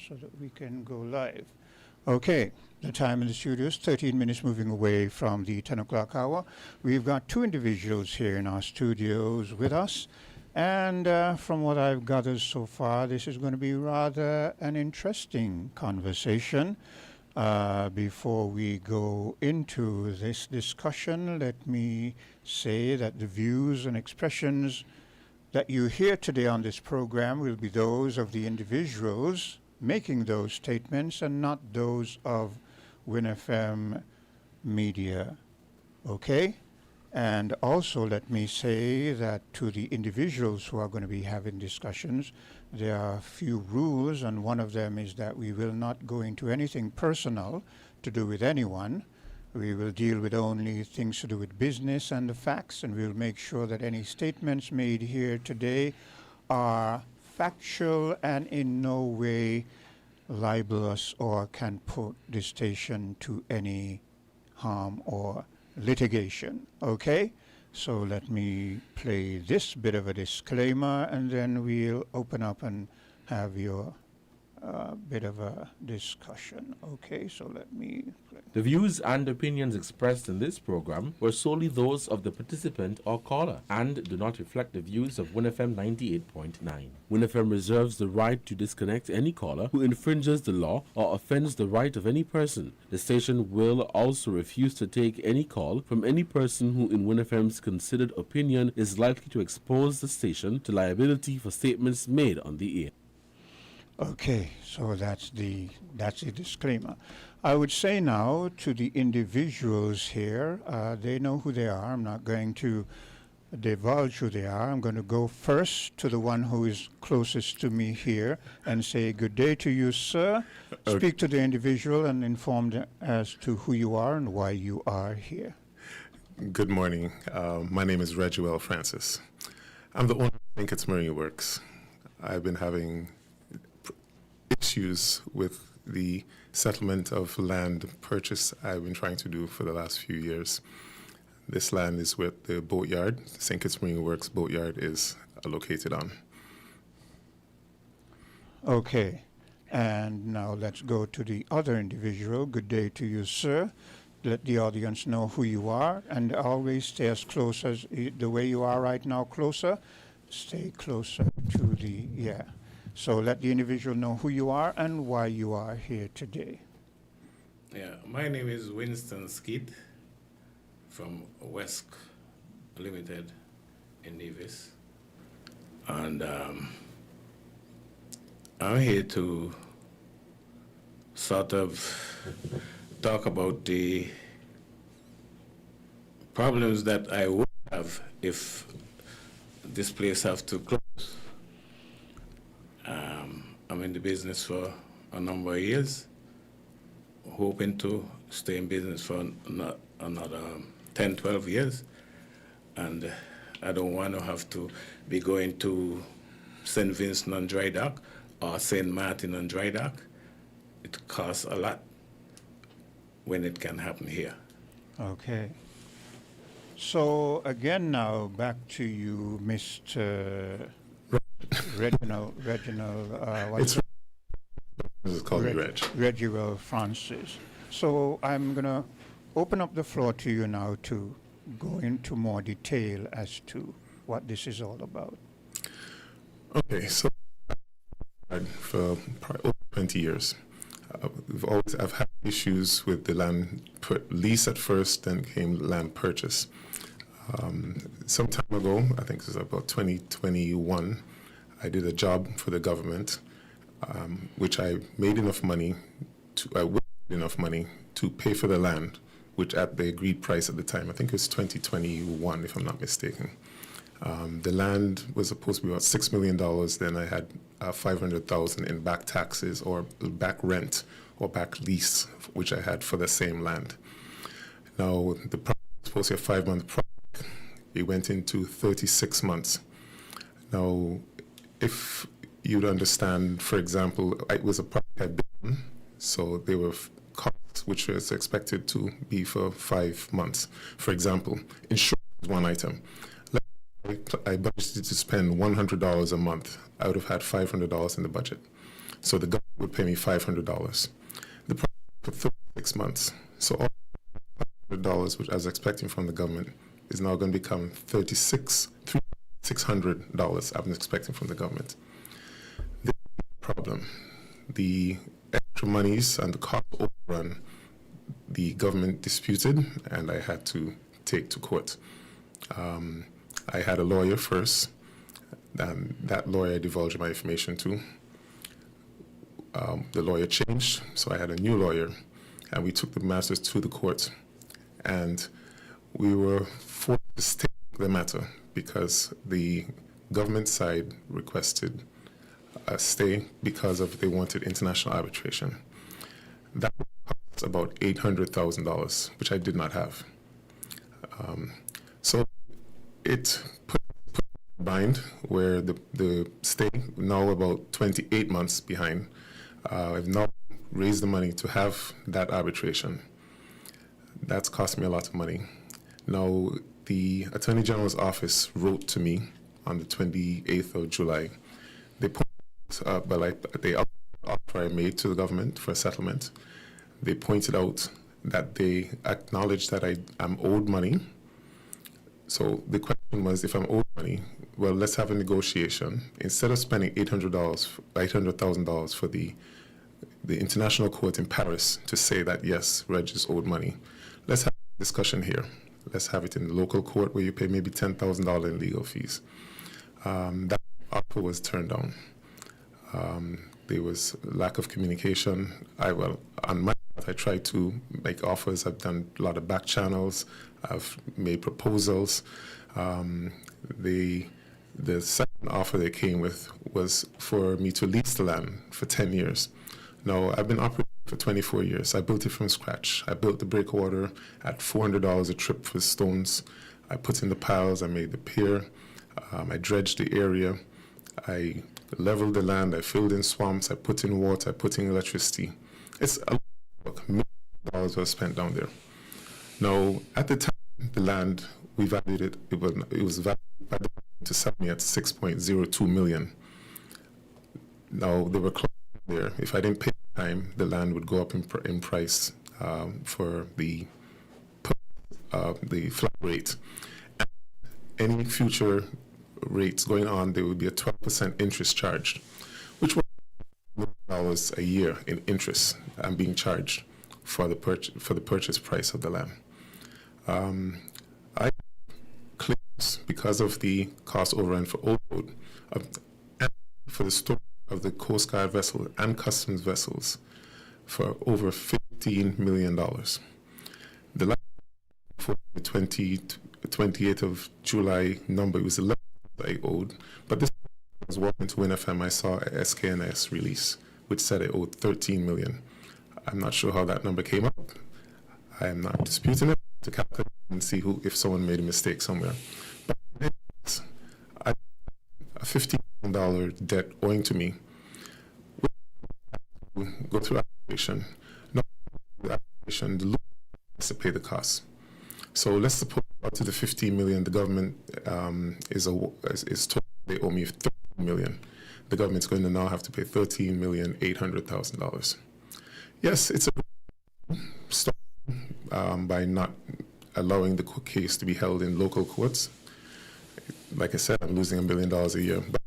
so that we can go live. Okay, the time in the studio is 13 minutes moving away from the 10 o'clock hour. We've got two individuals here in our studios with us. And from what I've gathered so far, this is going to be rather an interesting conversation. Before we go into this discussion, let me say that the views and expressions that you hear today on this program will be those of the individuals making those statements and not those of WinFM Media. Okay? And also let me say that to the individuals who are going to be having discussions, there are a few rules, and one of them is that we will not go into anything personal to do with anyone. We will deal with only things to do with business and the facts, and we'll make sure that any statements made here today are factual and in no way libelous or can put the station to any harm or litigation. Okay? So let me play this bit of a disclaimer, and then we'll open up and have your bit of a discussion. Okay, so let me play. The views and opinions expressed in this program were solely those of the participant or caller and do not reflect the views of WinFM 98.9. WinFM reserves the right to disconnect any caller who infringes the law or offends the right of any person. The station will also refuse to take any call from any person who in WinFM's considered opinion is likely to expose the station to liability for statements made on the air. Okay, so that's the disclaimer. I would say now to the individuals here, they know who they are. I'm not going to divulge who they are. I'm going to go first to the one who is closest to me here and say, good day to you, sir. Speak to the individual and inform them as to who you are and why you are here. Good morning. My name is Reguel Francis. I'm the owner of It's Marine Works. I've been having issues with the settlement of land purchase I've been trying to do for the last few years. This land is with the boatyard. St. Kitts Marine Works boatyard is located on. Okay, and now let's go to the other individual. Good day to you, sir. Let the audience know who you are, and always stay as close as the way you are right now, closer. Stay closer to the, So let the individual know who you are and why you are here today. Yeah, my name is Winston Skeet from West Limited in Nevis. And I'm here to sort of talk about the problems that I would have if this place have to close. I'm in the business for a number of years, hoping to stay in business for another 10, 12 years. And I don't want to have to be going to St. Vincent on Dry Dock or St. Martin on Dry Dock. It costs a lot when it can happen here. Okay. So again now, back to you, Mr. Reginald, Reguel Francis. So I'm going to open up the floor to you now to go into more detail as to what this is all about. Okay, so for probably over 20 years, I've had issues with the land lease at first, then came land purchase. Some time ago, I think it was about 2021, I did a job for the government, which I made enough money to pay for the land, which at the agreed price at the time, I think it was 2021, if I'm not mistaken. The land was supposed to be about $6 million. Then I had $500,000 in back taxes or back rent or back lease, which I had for the same land. Now, the project was supposed to be a 5-month project. It went into 36 months. Now, if you'd understand, for example, it was a project I built, so there were costs which was expected to be for 5 months. For example, insurance is one item. I budgeted to spend $100 a month. I would have had $500 in the budget. So the government would pay me $500. The project for 36 months. So all $500, which I was expecting from the government, is now going to become $600 I've been expecting from the government. This is the problem. The extra monies and the cost overrun, the government disputed, and I had to take to court. I had a lawyer first, and that lawyer I divulged my information to. The lawyer changed, so I had a new lawyer, and we took the matters to the court. And we were forced to stay the matter because the government side requested a stay because of they wanted international arbitration. That would cost about $800,000, which I did not have. So it put in a bind where the stay now about 28 months behind. I've now raised the money to have that arbitration. That's cost me a lot of money. Now, the Attorney General's office wrote to me on the 28th of July. They offer I made to the government for a settlement. They pointed out that they acknowledged that I'm owed money. So the question was, if I'm owed money, well, let's have a negotiation. Instead of spending $800,000 for the international court in Paris to say that, yes, Reg is owed money, let's have a discussion here. Let's have it in the local court where you pay maybe $10,000 in legal fees. That offer was turned down. There was lack of communication. On my part, I tried to make offers. I've done a lot of back channels. I've made proposals. The second offer they came with was for me to lease the land for 10 years. Now, I've been operating for 24 years. I built it from scratch. I built the breakwater at $400 a trip for stones. I put in the piles. I made the pier. I dredged the area. I leveled the land. I filled in swamps. I put in water. I put in electricity. It's a lot of work. Millions of dollars were spent down there. Now, at the time, the land, we valued it. It was valued by the government to sell me at $6.02 million. Now, they were close there. If I didn't pay time, the land would go up in price for the flat rate. And any future rates going on, there would be a 12% interest charged, which was $1 a year in interest I'm being charged for the purchase price of the land. I claims because of the cost overrun for Old Road and for the storage of the Coast Guard vessel and customs vessels for over $15 million. The last for the 28th of July number, it was 11 I owed, but this I was walking to WinFM, I saw a SKNS release which said I owed $13 million. I'm not sure how that number came up. I am not disputing it to calculate and see if someone made a mistake somewhere. But I a $15 million debt owing to me. Go through arbitration. Not the arbitration, the loser has to pay the costs. So let's suppose up to the $15 million, the government is told they owe me $13 million. The government's going to now have to pay $13,800,000. Yes, it's a stop by not allowing the case to be held in local courts. Like I said, I'm losing $1 million a year, but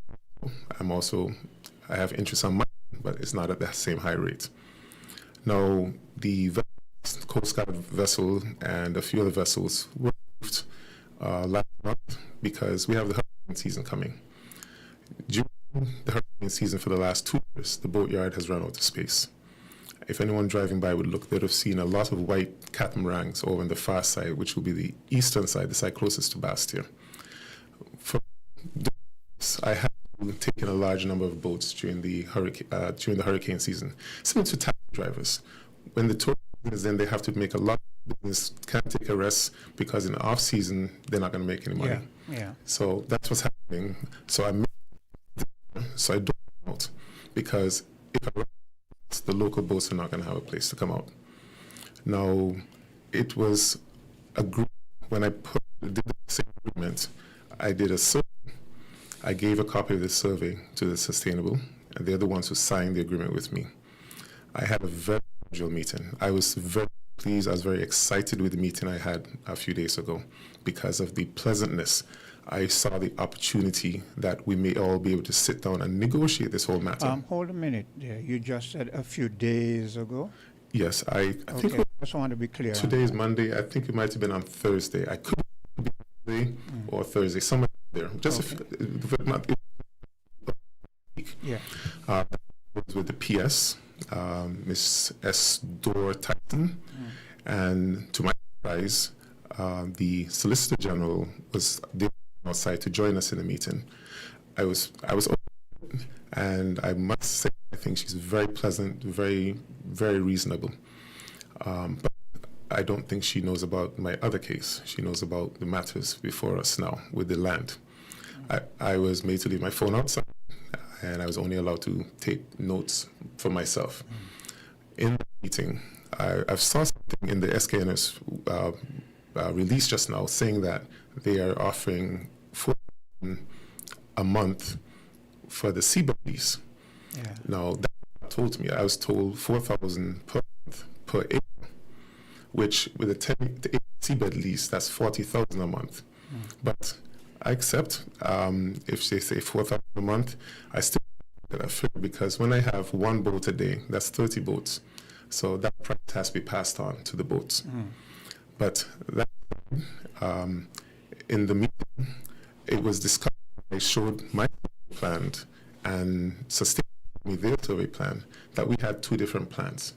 I have interest on my, but it's not at the same high rate. Now, the Coast Guard vessel and a few other vessels were moved last month because we have the hurricane season coming. During the hurricane season for the last 2 years, the boatyard has run out of space. If anyone driving by would look, they'd have seen a lot of white catamarans over on the far side, which will be the eastern side, the side closest to Bastia. For this, I have taken a large number of boats during the hurricane season, similar to taxi drivers. When the tour is in, they have to make a lot of business, can't take a rest because in the off season they're not going to make any money. Yeah. So that's what's happening. So I don't come out because if I the local boats are not going to have a place to come out. Now, it was agreed when I did the same agreement. I did a survey. I gave a copy of the survey to the Sustainable, and they're the ones who signed the agreement with me. I had a very cordial meeting. I was very pleased. I was very excited with the meeting I had a few days ago because of the pleasantness. I saw the opportunity that we may all be able to sit down and negotiate this whole matter. Hold a minute there. You just said a few days ago. Yes, I think Okay, just want to be clear. today is Monday. I think it might have been on Thursday. I could be Monday or Thursday, somewhere there. Just Yeah. was with the PS, Miss S. Dor Tyson, and to my surprise, the Solicitor General was there outside to join us in the meeting. I was, and I must say, I think she's very pleasant, very, very reasonable. But I don't think she knows about my other case. She knows about the matters before us now with the land. I was made to leave my phone outside, and I was only allowed to take notes for myself. In the meeting, I saw something in the SKNS release just now saying that they are offering $4,000 a month for the seabed lease. Yeah. Now, that told me, I was told $4,000 per month per acre, which with a 10-acre seabed lease, that's $40,000 a month. But I accept if they say $4,000 a month. I still get that figure because when I have one boat a day, that's 30 boats. So that price has to be passed on to the boats. But that, in the meeting, it was discussed. I showed my plan and sustained me their survey plan that we had two different plans.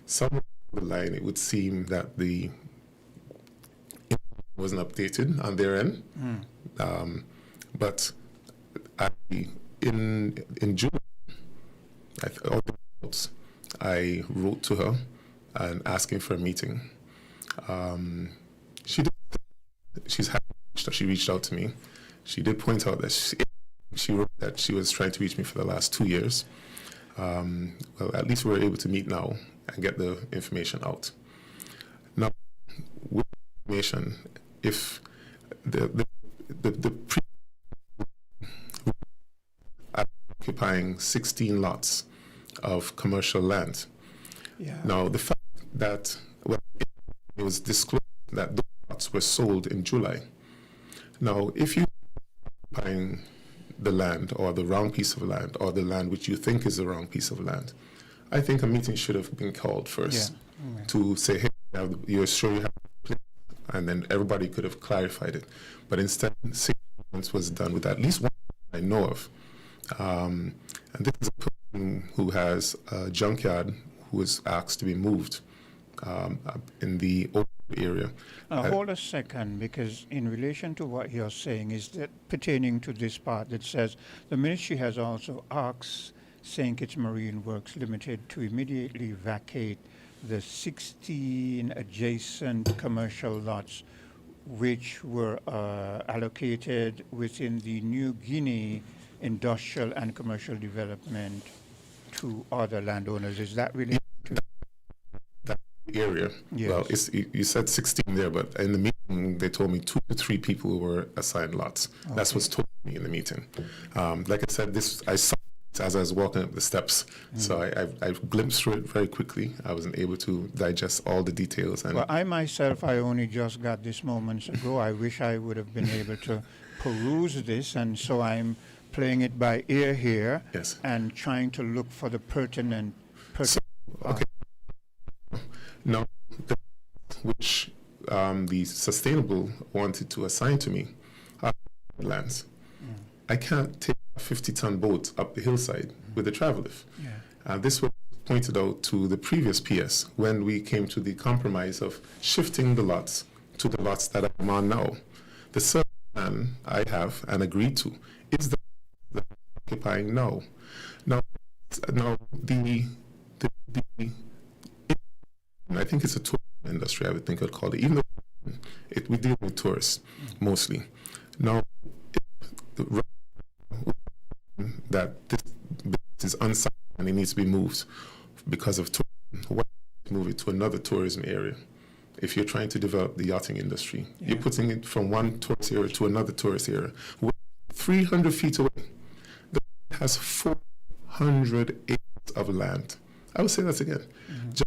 Somewhere along the line, it would seem that the wasn't updated on their end. But in June, I wrote to her and asking for a meeting. She reached out to me. She did point out that she wrote that she was trying to reach me for the last 2 years. Well, at least we were able to meet now and get the information out. Now, with information, if the occupying 16 lots of commercial land. Yeah. Now, the fact that it was disclosed that those lots were sold in July. Now, if you are occupying the land or the wrong piece of land or the land which you think is the wrong piece of land, I think a meeting should have been called first to say, hey, you're sure you have a place? And then everybody could have clarified it. But instead, 6 months was done with at least one I know of. And this is a person who has a junkyard who was asked to be moved in the old area. Hold a second, because in relation to what you're saying, is that pertaining to this part that says the ministry has also asked St. Kitts Marine Works Limited to immediately vacate the 16 adjacent commercial lots which were allocated within the New Guinea industrial and commercial development to other landowners. Is that really that area? Yes. Well, you said 16 there, but in the meeting they told me 2 to 3 people were assigned lots. Okay. That's what's told me in the meeting. Like I said, I saw it as I was walking up the steps, so I glimpsed through it very quickly. I wasn't able to digest all the details. And well, I myself, I only just got this moments ago. I wish I would have been able to peruse this, and so I'm playing it by ear here. Yes. And trying to look for the pertinent. Okay. Now, which the Sustainable wanted to assign to me are lands. I can't take a 50-ton boat up the hillside with a travel lift. Yeah. This was pointed out to the previous PS when we came to the compromise of shifting the lots to the lots that I'm on now. The survey plan I have and agreed to is the occupying now. Now the I think it's a tourism industry, I would think I'd call it, even though we deal with tourists mostly. Now, that this is unsigned and it needs to be moved because of tourism, why move it to another tourism area? If you're trying to develop the yachting industry, you're putting it from one tourist area to another tourist area. We're 300 feet away. The has 400 acres of land I will say that again. Just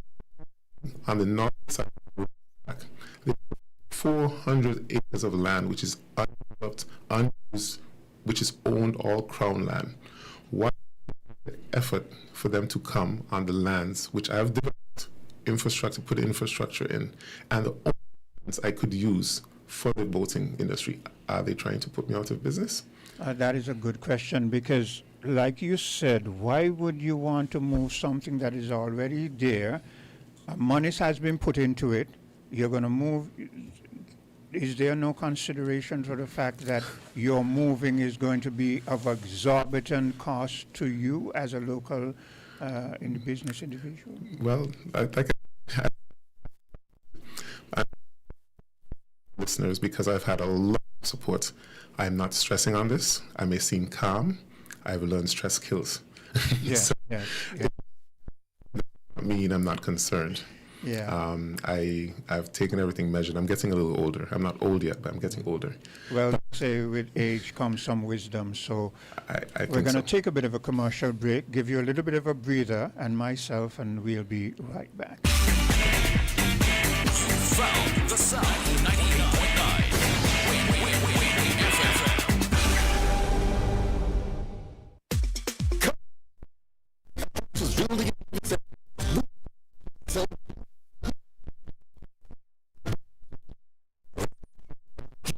on the north side of the road, there's 400 acres of land which is undeveloped, unused, which is owned all Crown land. What effort for them to come on the lands which I have developed infrastructure, put infrastructure in, and the only lands I could use for the boating industry? Are they trying to put me out of business? That is a good question because, like you said, why would you want to move something that is already there? Money has been put into it. You're going to move. Is there no consideration for the fact that your moving is going to be of exorbitant cost to you as a local in the business individual? Well, listeners, because I've had a lot of support, I'm not stressing on this. I may seem calm. I've learned stress kills. Yeah, So yeah. I mean, I'm not concerned. Yeah. I've taken everything measured. I'm getting a little older. I'm not old yet, but I'm getting older. Well, say with age comes some wisdom. So I we're think going to so. take a bit of a commercial break, give you a little bit of a breather, and myself, and we'll be right back. Found the sound 98.9 winnfm.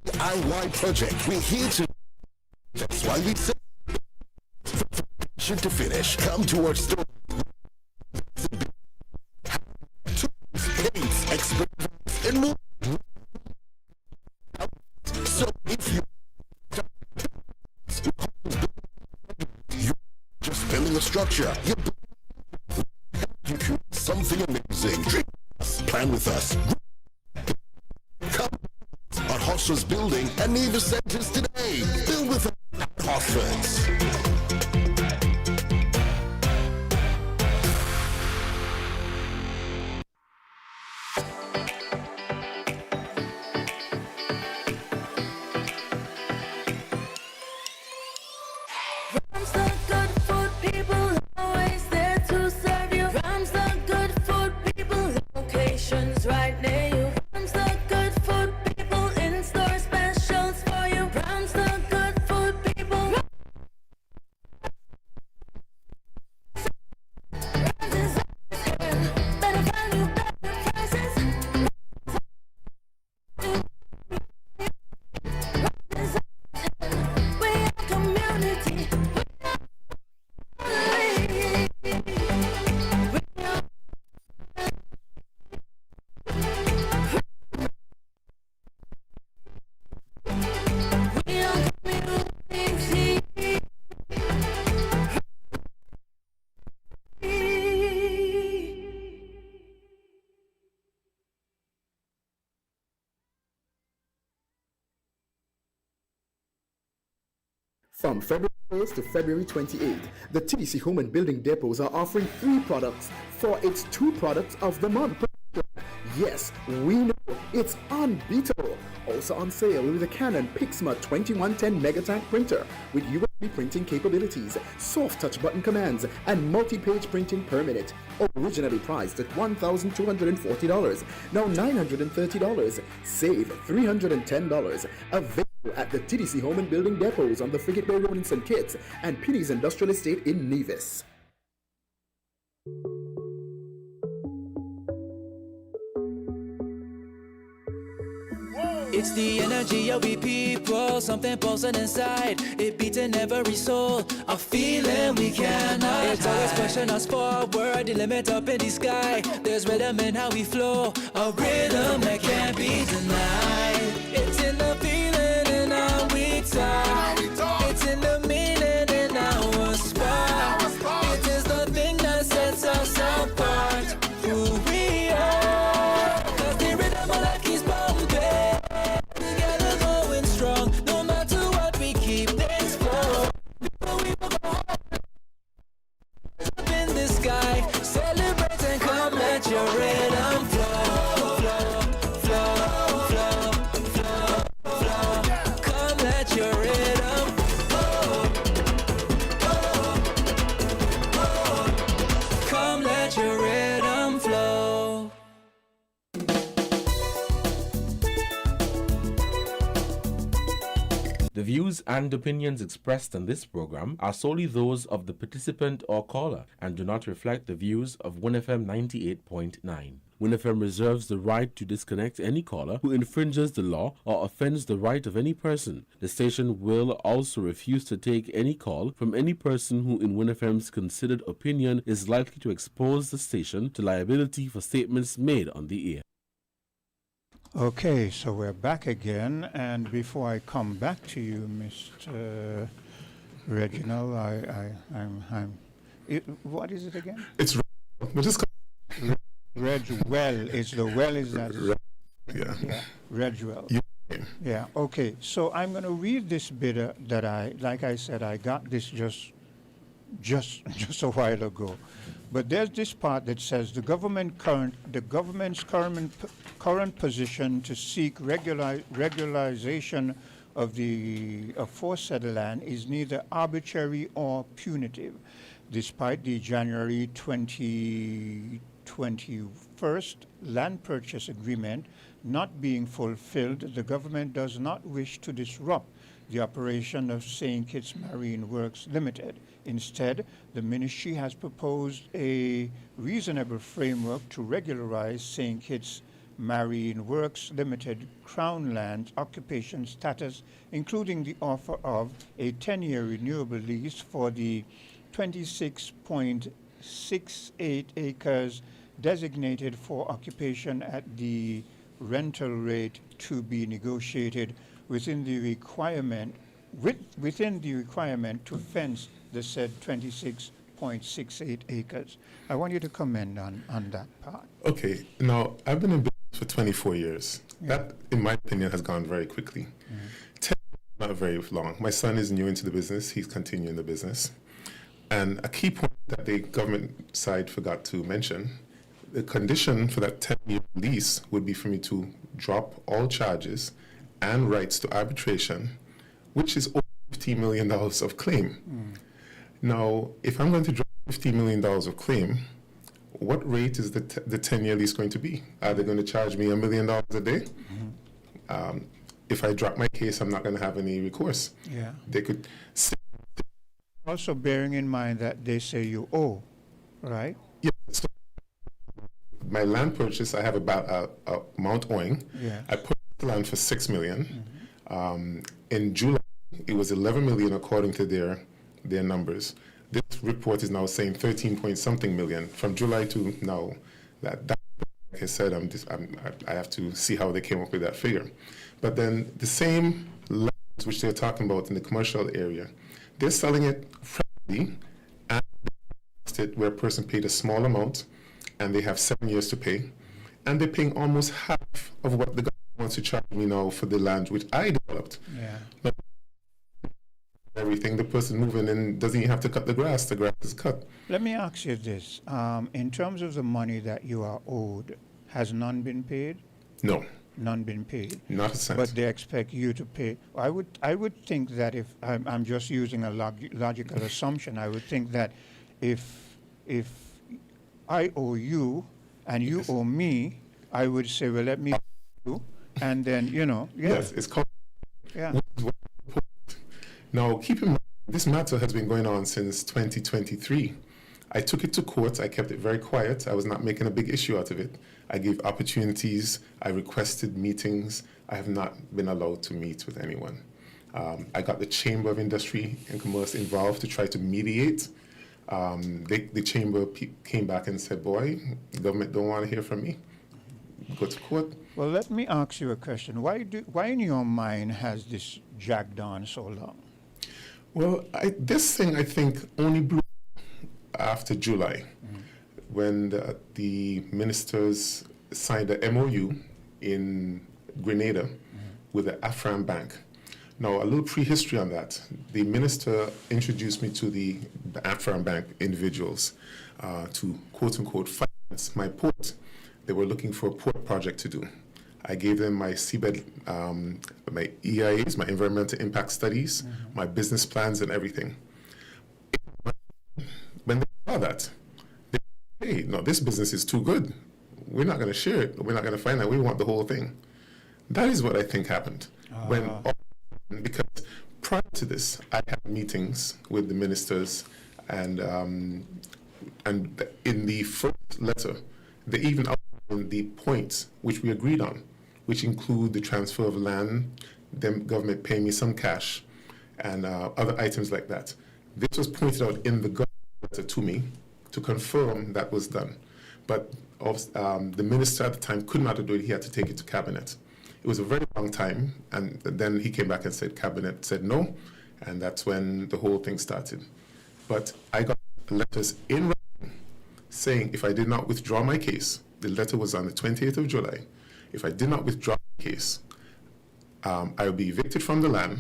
DIY project. We're here to. That's why we say to finish. Come to our store. Paints, experiments, and more. So if you're just building a structure, you create something amazing. Dream us, plan with us. Come at Hosford's building and Nevis Centers today. Build with us at Hosford's. Rams the good food people, always there to serve you. Rams the good food people, locations right near you. Rams the good food people, in-store specials for you. Rams the good food people. Rams is everywhere. Better value, better prices. Rams is everywhere. We are community. From February 1st to February 28th, the TDC Home and Building Depots are offering 3 products for its 2 products of the month. Yes, we know it's unbeatable. Also on sale with the Canon Pixma 2110 Megatank printer with USB printing capabilities, soft touch button commands, and multi-page printing per minute. Originally priced at $1,240, now $930. Save $310. Available at the TDC Home and Building Depots on the Frigate Bay Road in St. Kitts and Pitty's Industrial Estate in Nevis. It's the energy of we people, something pulsing inside. It beats in every soul, a feeling we cannot. It's always pushing us forward, the limit up in the sky. There's rhythm in how we flow, a rhythm that can't be denied. It's in the feeling in how we talk. It's in the meaning in our spot. It is the thing that sets us apart. Who we are, 'cause the rhythm of life keeps bumping. Together going strong, no matter what we keep things flowing. Up in the sky, celebrate and come let your rhythm flow, flow, flow, flow, flow, flow. Come let your rhythm The views and opinions expressed in this program are solely those of the participant or caller and do not reflect the views of winnfm 98.9. winnfm reserves the right to disconnect any caller who infringes the law or offends the right of any person. The station will also refuse to take any call from any person who, in winnfm's considered opinion, is likely to expose the station to liability for statements made on the air. Okay, so we're back again, and before I come back to you, Mr. Reginald, what is it again? It's we'll just Redwell is the well is that? yeah. Redwell. Yeah. Yeah. Okay. So I'm going to read this bit that like I said, I got this just a while ago. But there's this part that says the government's current position to seek regularization of the aforesaid land is neither arbitrary or punitive. Despite the January 2021 land purchase agreement not being fulfilled, the government does not wish to disrupt the operation of St. Kitts Marine Works Limited. Instead, the ministry has proposed a reasonable framework to regularize St. Kitts Marine Works Limited Crown Land occupation status, including the offer of a 10-year renewable lease for the 26.68 acres designated for occupation at the rental rate to be negotiated within the requirement to fence the said 26.68 acres. I want you to comment on that part. Okay, now I've been in business for 24 years. Yeah. That, in my opinion, has gone very quickly. 10 years, not very long. My son is new into the business. He's continuing the business. And a key point that the government side forgot to mention, the condition for that 10-year lease would be for me to drop all charges and rights to arbitration, which is over $15 million of claim. Now, if I'm going to drop $15 million of claim, what rate is the 10-year lease going to be? Are they going to charge me $1 million a day? If I drop my case, I'm not going to have any recourse. Yeah. They could. Also bearing in mind that they say you owe, right? Yeah. So my land purchase, I have about amount owing. Yeah. I put the land for $6 million. In July, it was $11 million according to their numbers. This report is now saying 13 point something million from July to now. That like I said, I have to see how they came up with that figure. But then the same lands which they're talking about in the commercial area, they're selling it freely and where a person paid a small amount and they have 7 years to pay, and they're paying almost half of what the government wants to charge me now for the land which I developed. Yeah. But everything, the person moving in doesn't even have to cut the grass is cut. Let me ask you this. In terms of the money that you are owed, has none been paid? No. None been paid? Not a cent. But they expect you to pay. I would think that if, I'm just using a logical assumption, I would think that if I owe you and you owe me, I would say, well, let me pay you, and then, Yes, it's called. Yeah. Now, keep in mind, this matter has been going on since 2023. I took it to court. I kept it very quiet. I was not making a big issue out of it. I gave opportunities. I requested meetings. I have not been allowed to meet with anyone. I got the Chamber of Industry and Commerce involved to try to mediate. The Chamber came back and said, boy, the government don't want to hear from me. Go to court. Well, let me ask you a question. Why in your mind has this dragged on so long? Well, this thing, I think, only blew after July, when the ministers signed a MOU in Grenada with the Afram Bank. Now, a little prehistory on that. The minister introduced me to the Afram Bank individuals to, quote-unquote, finance my port. They were looking for a port project to do. I gave them my seabed, my EIAs, my environmental impact studies, my business plans and everything. When they saw that, they said, hey, no, this business is too good. We're not going to share it. We're not going to finance it. We want the whole thing. That is what I think happened. Because prior to this, I had meetings with the ministers, and in the first letter, they even outlined the points which we agreed on, which include the transfer of land, the government paying me some cash, and other items like that. This was pointed out in the government letter to me to confirm that was done. But the minister at the time could not do it. He had to take it to cabinet. It was a very long time, and then he came back and said cabinet said no, and that's when the whole thing started. But I got letters in writing saying if I did not withdraw my case, the letter was on the 28th of July, if I did not withdraw my case, I would be evicted from the land,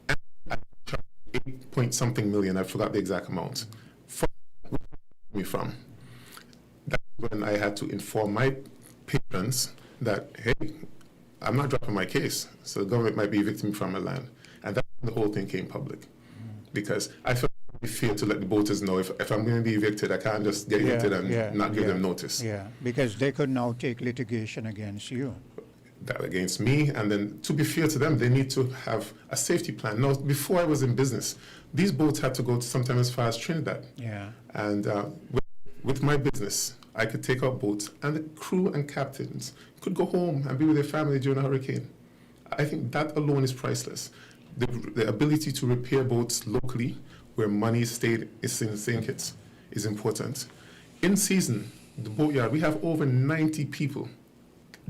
and I charged 8 point something million, I forgot the exact amount, from. That's when I had to inform my patrons that, hey, I'm not dropping my case, so the government might be evicting me from my land. And that's when the whole thing came public. Because I felt it would be fair to let the voters know if I'm going to be evicted, I can't just get evicted and not give them notice. Yeah, because they could now take litigation against you. That against me, and then to be fair to them, they need to have a safety plan. Now, before I was in business, these boats had to go sometimes as far as Trinidad. Yeah. And with my business, I could take out boats, and the crew and captains could go home and be with their family during a hurricane. I think that alone is priceless. The ability to repair boats locally, where money is in St. Kitts, is important. In season, the boatyard, we have over 90 people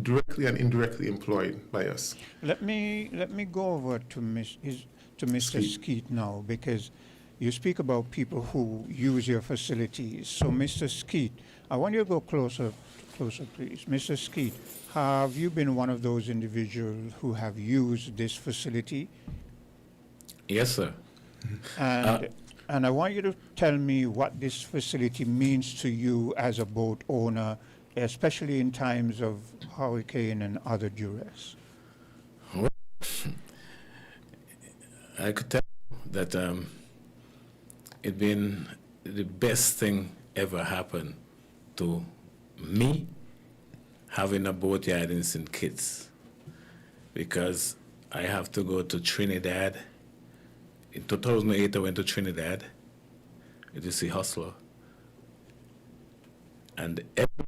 directly and indirectly employed by us. Let me go over to Mr. Skeet now, because you speak about people who use your facilities. So, Mr. Skeet, I want you to go closer, please. Mr. Skeet, have you been one of those individuals who have used this facility? Yes, sir. And I want you to tell me what this facility means to you as a boat owner, especially in times of hurricane and other duress. Well, I could tell you that it's been the best thing ever happened to me having a boatyard in St. Kitts, because I have to go to Trinidad. In 2008, I went to Trinidad with the Sea Hustler, and every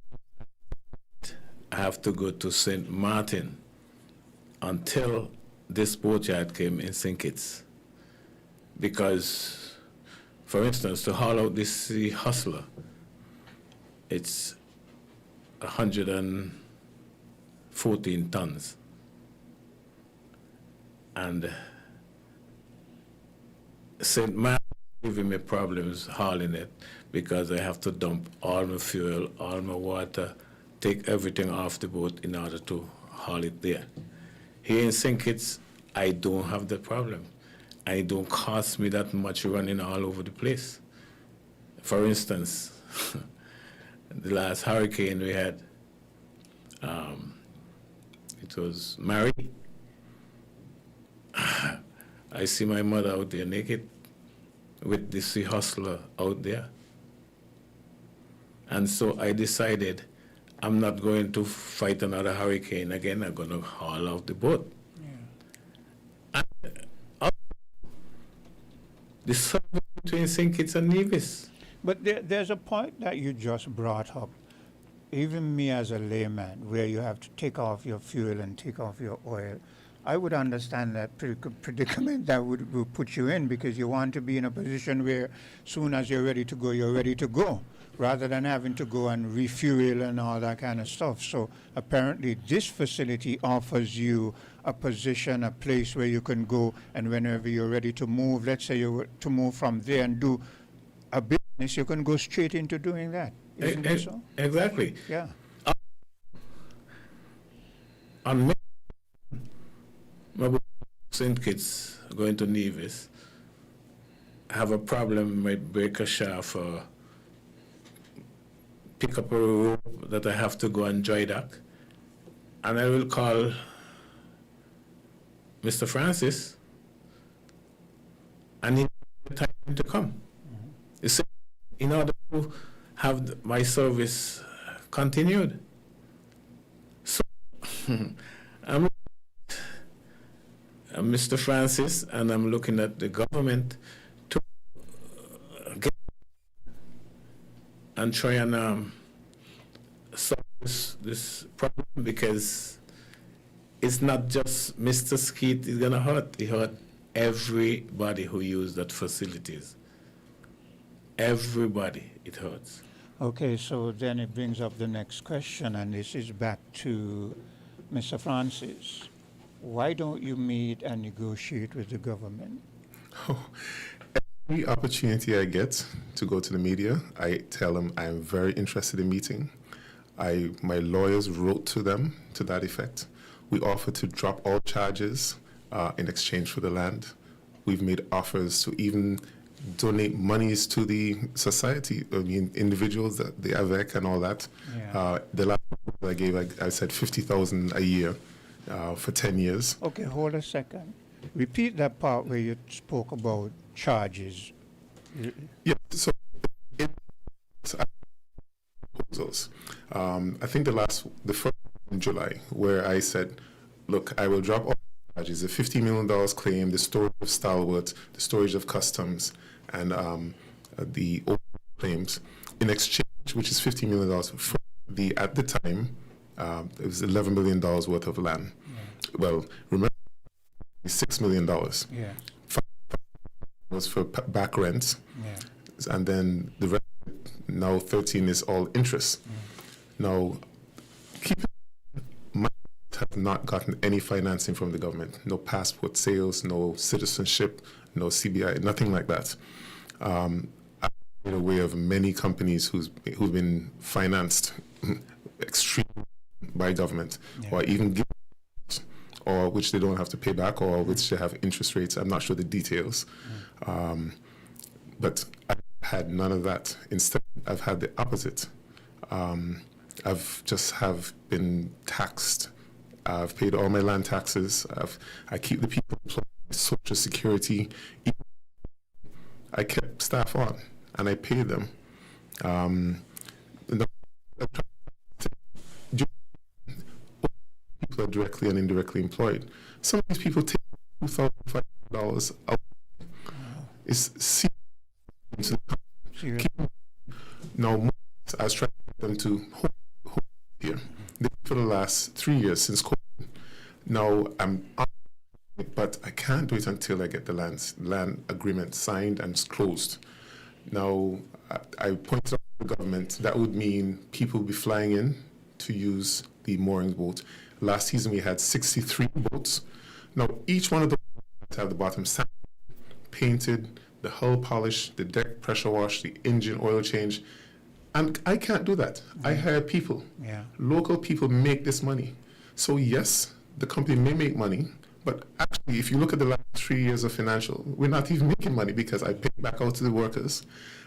I have to go to St. Martin until this boatyard came in St. Kitts. Because, for instance, to haul out this Sea Hustler, it's 114 tons. And St. Martin giving me problems hauling it because I have to dump all my fuel, all my water, take everything off the boat in order to haul it there. Here in St. Kitts, I don't have that problem. And it don't cost me that much running all over the place. For instance, the last hurricane we had, it was Mary. I see my mother out there naked with the Sea Hustler out there. And so I decided I'm not going to fight another hurricane again. I'm going to haul out the boat. Yeah. And the service between St. Kitts and Nevis. But there's a point that you just brought up, even me as a layman, where you have to take off your fuel and take off your oil. I would understand that predicament that would put you in, because you want to be in a position where soon as you're ready to go, rather than having to go and refuel and all that kind of stuff. So apparently this facility offers you a position, a place where you can go, and whenever you're ready to move, let's say you were to move from there and do a business, you can go straight into doing that. Isn't it so? Exactly. Yeah. On my St. Kitts going to Nevis, have a problem with breaker shaft or pick up a rope that I have to go and dry dock, and I will call Mr. Francis, and he needs time to come. You see, in order to have my service continued. So I'm Mr. Francis, and I'm looking at the government to get and try and solve this problem, because it's not just Mr. Skeet is gonna hurt. It hurt everybody who used that facilities. Everybody it hurts. Okay, so then it brings up the next question, and this is back to Mr. Francis. Why don't you meet and negotiate with the government? Every opportunity I get to go to the media, I tell them I'm very interested in meeting. My lawyers wrote to them to that effect. We offer to drop all charges in exchange for the land. We've made offers to even donate monies to the society, I mean, individuals, the AVEC and all that. Yeah. The last proposal I gave, I said 50,000 a year for 10 years. Okay, hold a second. Repeat that part where you spoke about charges. Yeah, so in proposals, I think the first in July, where I said, look, I will drop all charges, the $50 million claim, the storage of stalwart, the storage of customs, and the old claims in exchange, which is $50 million for at the time, it was $11 million worth of land. Yeah. Well, remember, $6 million. Yeah. Was for back rents. Yeah. And then the rest, now 13 is all interest. Now, my have not gotten any financing from the government. No passport sales, no citizenship, no CBI, nothing like that. I'm aware of many companies who've been financed extremely by government, or even given, or which they don't have to pay back, or which they have interest rates. I'm not sure the details. But I've had none of that. Instead, I've had the opposite. I've just have been taxed. I've paid all my land taxes. I keep the people employed, Social Security. I kept staff on, and I paid them. People are directly and indirectly employed. Some of these people take $2,500 out. It's now, I was trying to get them to home here for the last 3 years since COVID. Now I'm on it, but I can't do it until I get the land agreement signed and closed. Now I pointed out to the government that would mean people will be flying in to use the mooring boat. Last season we had 63 boats. Now each one of them have the bottom sand, painted, the hull polish, the deck pressure wash, the engine oil change. And I can't do that. I hire people. Yeah. Local people make this money. So yes, the company may make money, but actually if you look at the last 3 years of financial, we're not even making money because I pay back out to the workers.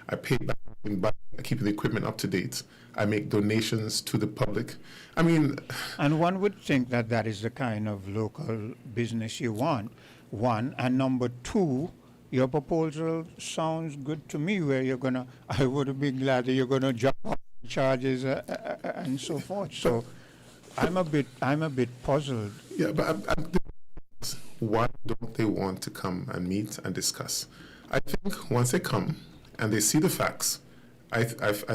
I pay back in keeping the equipment up to date. I make donations to the public. I mean... And one would think that that is the kind of local business you want, one. And number two, your proposal sounds good to me, where I would be glad that you're going to drop off charges and so forth. So I'm a bit puzzled. Yeah, but why don't they want to come and meet and discuss? I think once they come and they see the facts, I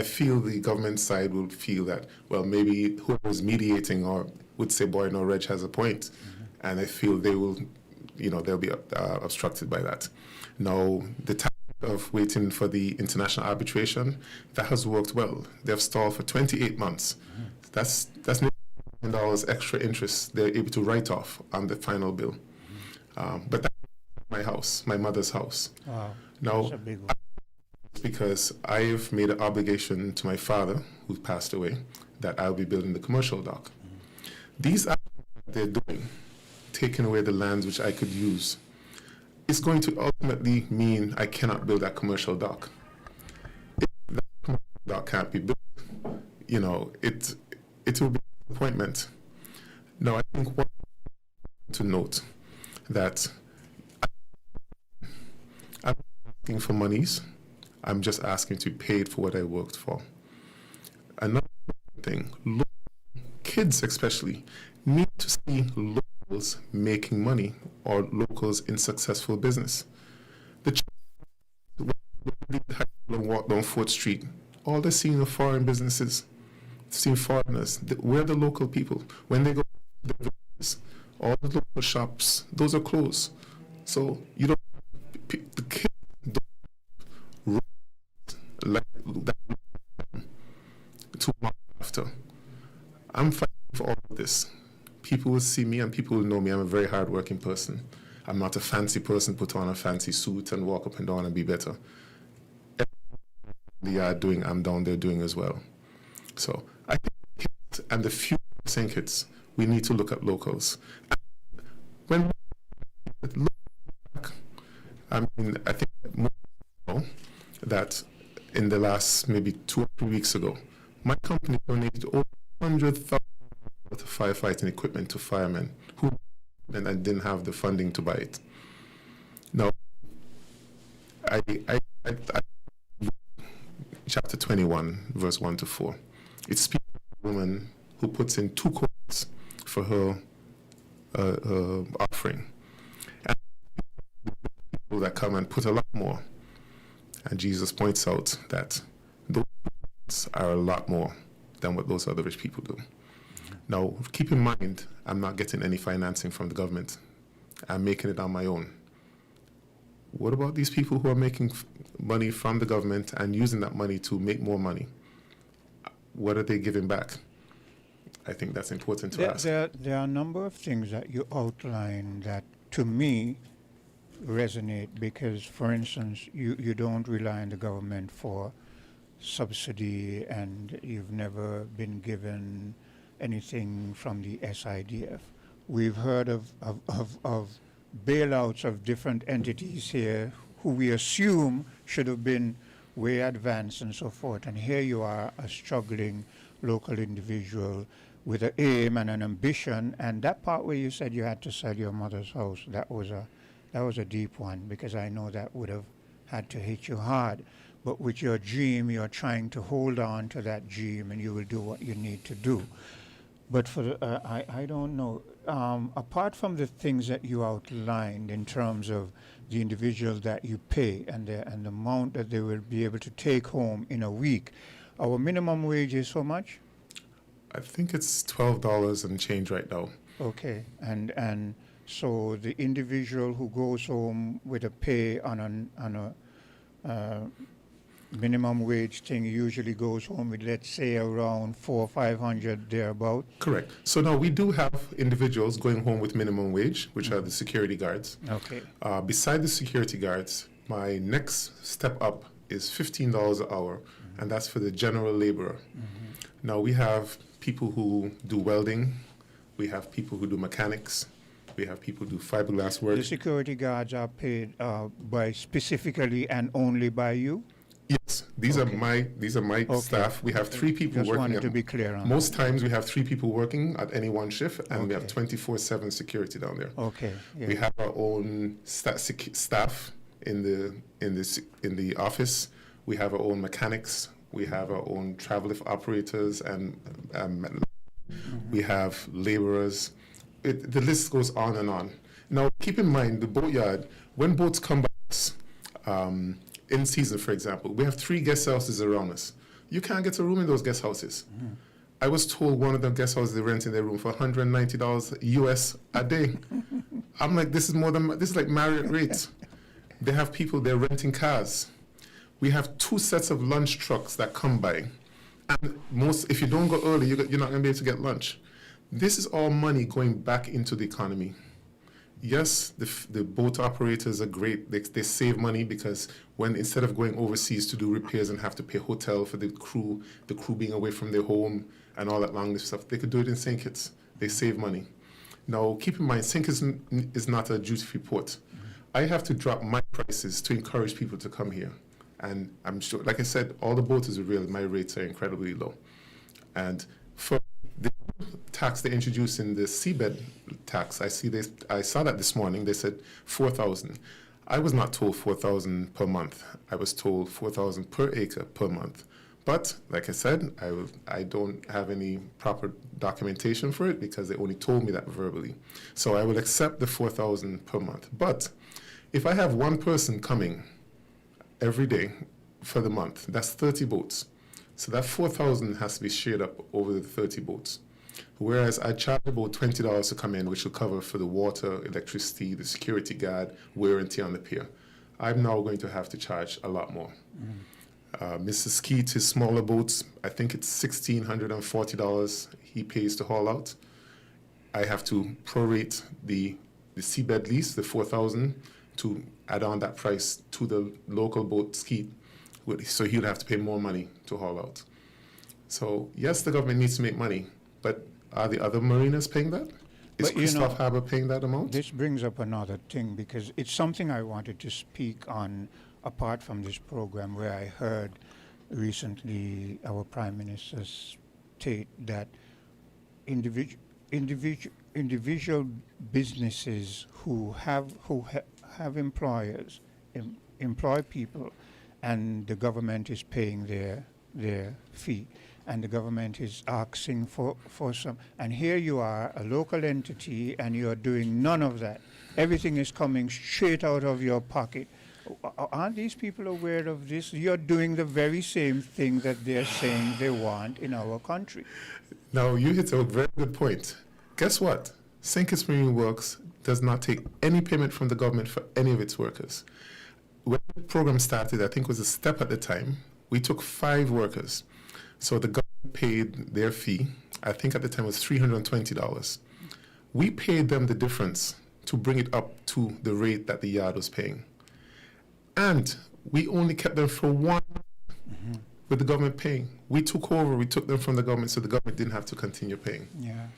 feel the government side will feel that, well, maybe whoever's mediating or would say, boy, no, Reg has a point. And I feel they will, they'll be obstructed by that. Now, the tactic of waiting for the international arbitration, that has worked well. They've stalled for 28 months. That's $1 million extra interest they're able to write off on the final bill. But that's my house, my mother's house. Wow, now, that's a big one. Because I've made an obligation to my father, who passed away, that I'll be building the commercial dock. These actions that they're doing, taking away the lands which I could use, it's going to ultimately mean I cannot build that commercial dock. If that commercial dock can't be built, it will be a disappointment. Now, I think one to note that I'm asking for monies. I'm just asking to be paid for what I worked for. Another thing, kids especially need to see local locals making money or locals in successful business. The walk down 4th Street, all they're seeing are foreign businesses, seeing foreigners. We're the local people. When they go to the villages, all the local shops, those are closed. So you don't, the kids don't like that too much after. I'm fighting for all of this. People will see me and people will know me. I'm a very hardworking person. I'm not a fancy person, put on a fancy suit and walk up and down and be better. Everything they are doing, I'm down there doing as well. So I think, and the few St. Kitts, we need to look at locals. When we look back, I mean, I think most people know that in the last maybe 2 or 3 weeks ago, my company donated over 100,000 worth of firefighting equipment to firemen who and didn't have the funding to buy it. Now, I chapter 21, verse 1 to 4. It speaks of a woman who puts in 2 quarts for her offering. And people that come and put a lot more. And Jesus points out that those are a lot more than what those other rich people do. Now, keep in mind, I'm not getting any financing from the government. I'm making it on my own. What about these people who are making money from the government and using that money to make more money? What are they giving back? I think that's important to ask. There are a number of things that you outline that, to me, resonate because, for instance, you don't rely on the government for subsidy and you've never been given anything from the SIDF. We've heard of bailouts of different entities here who we assume should have been way advanced and so forth. And here you are, a struggling local individual with an aim and an ambition. And that part where you said you had to sell your mother's house, that was a deep one because I know that would have had to hit you hard. But with your dream, you're trying to hold on to that dream and you will do what you need to do. But for I don't know, apart from the things that you outlined in terms of the individual that you pay and the amount that they will be able to take home in a week, our minimum wage is so much? I think it's $12 and change right now. Okay, and so the individual who goes home with a pay on a minimum wage thing usually goes home with, let's say, around 400 or 500 thereabout. Correct. So now we do have individuals going home with minimum wage, which are the security guards. Okay. Beside the security guards, my next step up is $15 an hour, and that's for the general laborer. Now we have people who do welding, we have people who do mechanics, we have people who do fiberglass work. The security guards are paid by specifically and only by you? Yes, these are my staff. We have 3 people Just working. wanted to be clear on most times we have 3 people working at any one shift, and we have Okay. 24/7 security down there. Okay. Yeah. We have our own staff in the office. We have our own mechanics. We have our own travel lift operators, and we have laborers. The list goes on and on. Now, keep in mind the boatyard. When boats come by us, in season, for example, we have 3 guest houses around us. You can't get a room in those guest houses. I was told one of the guest houses they rent in their room for $190 US a day. I'm like, this is like Marriott rates. They have people, they're renting cars. We have 2 sets of lunch trucks that come by. And if you don't go early, you're not going to be able to get lunch. This is all money going back into the economy. Yes, the boat operators are great. They save money because instead of going overseas to do repairs and have to pay hotel for the crew being away from their home and all that long list stuff, they could do it in St. Kitts. They save money. Now, keep in mind, St. Kitts is not a duty-free port. I have to drop my prices to encourage people to come here. And I'm sure, like I said, all the boaters are real. My rates are incredibly low. And for the tax they introduced in the seabed tax, I saw that this morning. They said $4,000. I was not told $4,000 per month. I was told $4,000 per acre per month. But like I said, I don't have any proper documentation for it because they only told me that verbally. So I will accept the 4,000 per month. But if I have one person coming every day for the month, that's 30 boats. So that 4,000 has to be shared up over the 30 boats. Whereas I charge about $20 to come in, which will cover for the water, electricity, the security guard, wear and tear on the pier. I'm now going to have to charge a lot more. Mr. Skeet, his smaller boats, I think it's $1,640 he pays to haul out. I have to prorate the seabed lease, the 4,000, to add on that price to the local boat Skeet, so he'll have to pay more money to haul out. So yes, the government needs to make money, but are the other marinas paying that? Is But, you know, Christoph Harbour paying that amount? This brings up another thing because it's something I wanted to speak on apart from this program, where I heard recently our Prime Minister state that individual businesses who have employers employ people, and the government is paying their fee, and the government is asking for some. And here you are, a local entity, and you are doing none of that. Everything is coming straight out of your pocket. Aren't these people aware of this? You're doing the very same thing that they're saying they want in our country. Now, you hit a very good point. Guess what? St. Kitts Marine Works does not take any payment from the government for any of its workers. When the program started, I think it was a step at the time, we took 5 workers. So the government paid their fee. I think at the time it was $320. We paid them the difference to bring it up to the rate that the yard was paying. And we only kept them for 1 with the government paying. We took over, we took them from the government, so the government didn't have to continue paying. Yeah.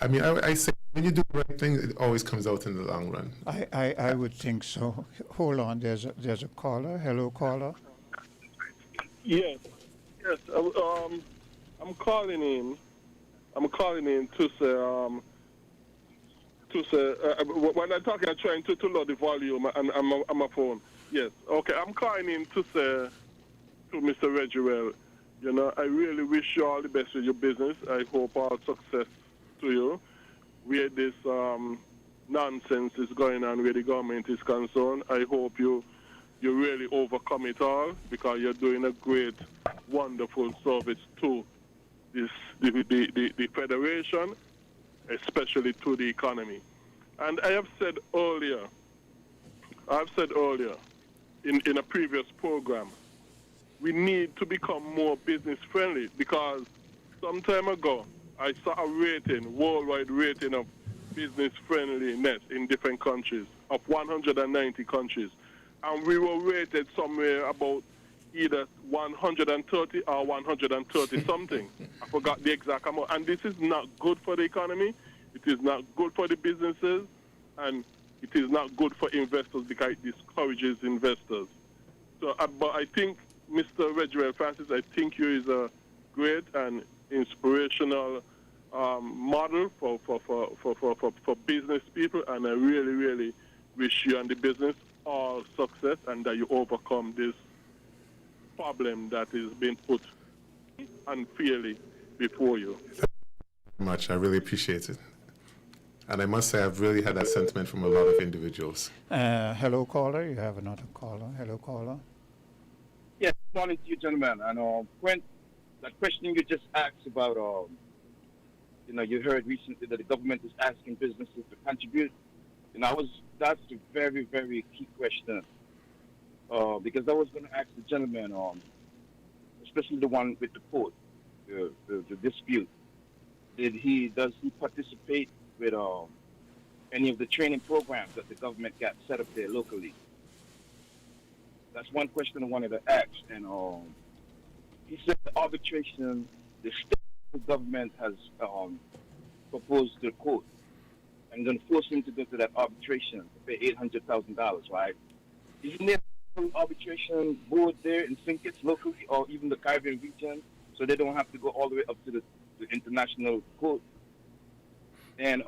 I mean, I say, when you do the right thing, it always comes out in the long run. I would think so. Hold on, there's a caller. Hello, caller. Yes. I'm calling in. To say when I'm talking, I'm trying to lower the volume on my phone. Yes. Okay. I'm calling in to say to Mr. Regiwell, you know, I really wish you all the best with your business. I hope all success to you. Where this nonsense is going on, where the government is concerned, I hope you really overcome it all, because you're doing a great, wonderful service to the Federation, especially to the economy. And I have said earlier, in a previous program, we need to become more business friendly, because some time ago I saw a rating, worldwide rating of business friendliness in different countries, of 190 countries. And we were rated somewhere about either 130 or 130 something. I forgot the exact amount. And this is not good for the economy. It is not good for the businesses. And it is not good for investors, because it discourages investors. So, but I think, Mr. Regiwell Francis, I think you is a great and inspirational model for business people. And I really, really wish you and the business all success, and that you overcome this problem that is being put unfairly before you. Thank you very much. I really appreciate it. And I must say, I've really had that sentiment from a lot of individuals. Hello, caller. You have another caller. Hello, caller. Yes, good morning to you, gentlemen. And when that question you just asked about, you know, you heard recently that the government is asking businesses to contribute. You know, that's a very, very key question. Because I was going to ask the gentleman, especially the one with the port, the dispute. Does he participate with any of the training programs that the government got set up there locally? That's one question I wanted to ask. And he said the arbitration, the state government has proposed to the court and going to force him to go to that arbitration to pay $800,000, right? Isn't there an arbitration board there in St. Kitts locally, or even the Caribbean region, so they don't have to go all the way up to the international court? And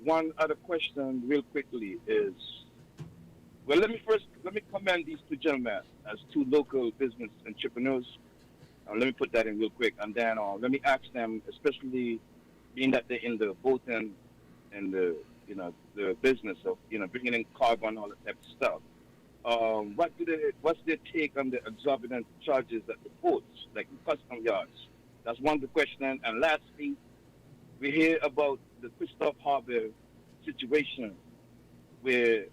one other question real quickly is, well, let me commend these two gentlemen as two local business entrepreneurs. Let me put that in real quick, and then let me ask them, especially being that they're in the boating and the the business of bringing in cargo and all that type of stuff. What's their take on the exorbitant charges at the ports, like in custom yards? That's one of the questions. And lastly, we hear about the Christoph Harbor situation where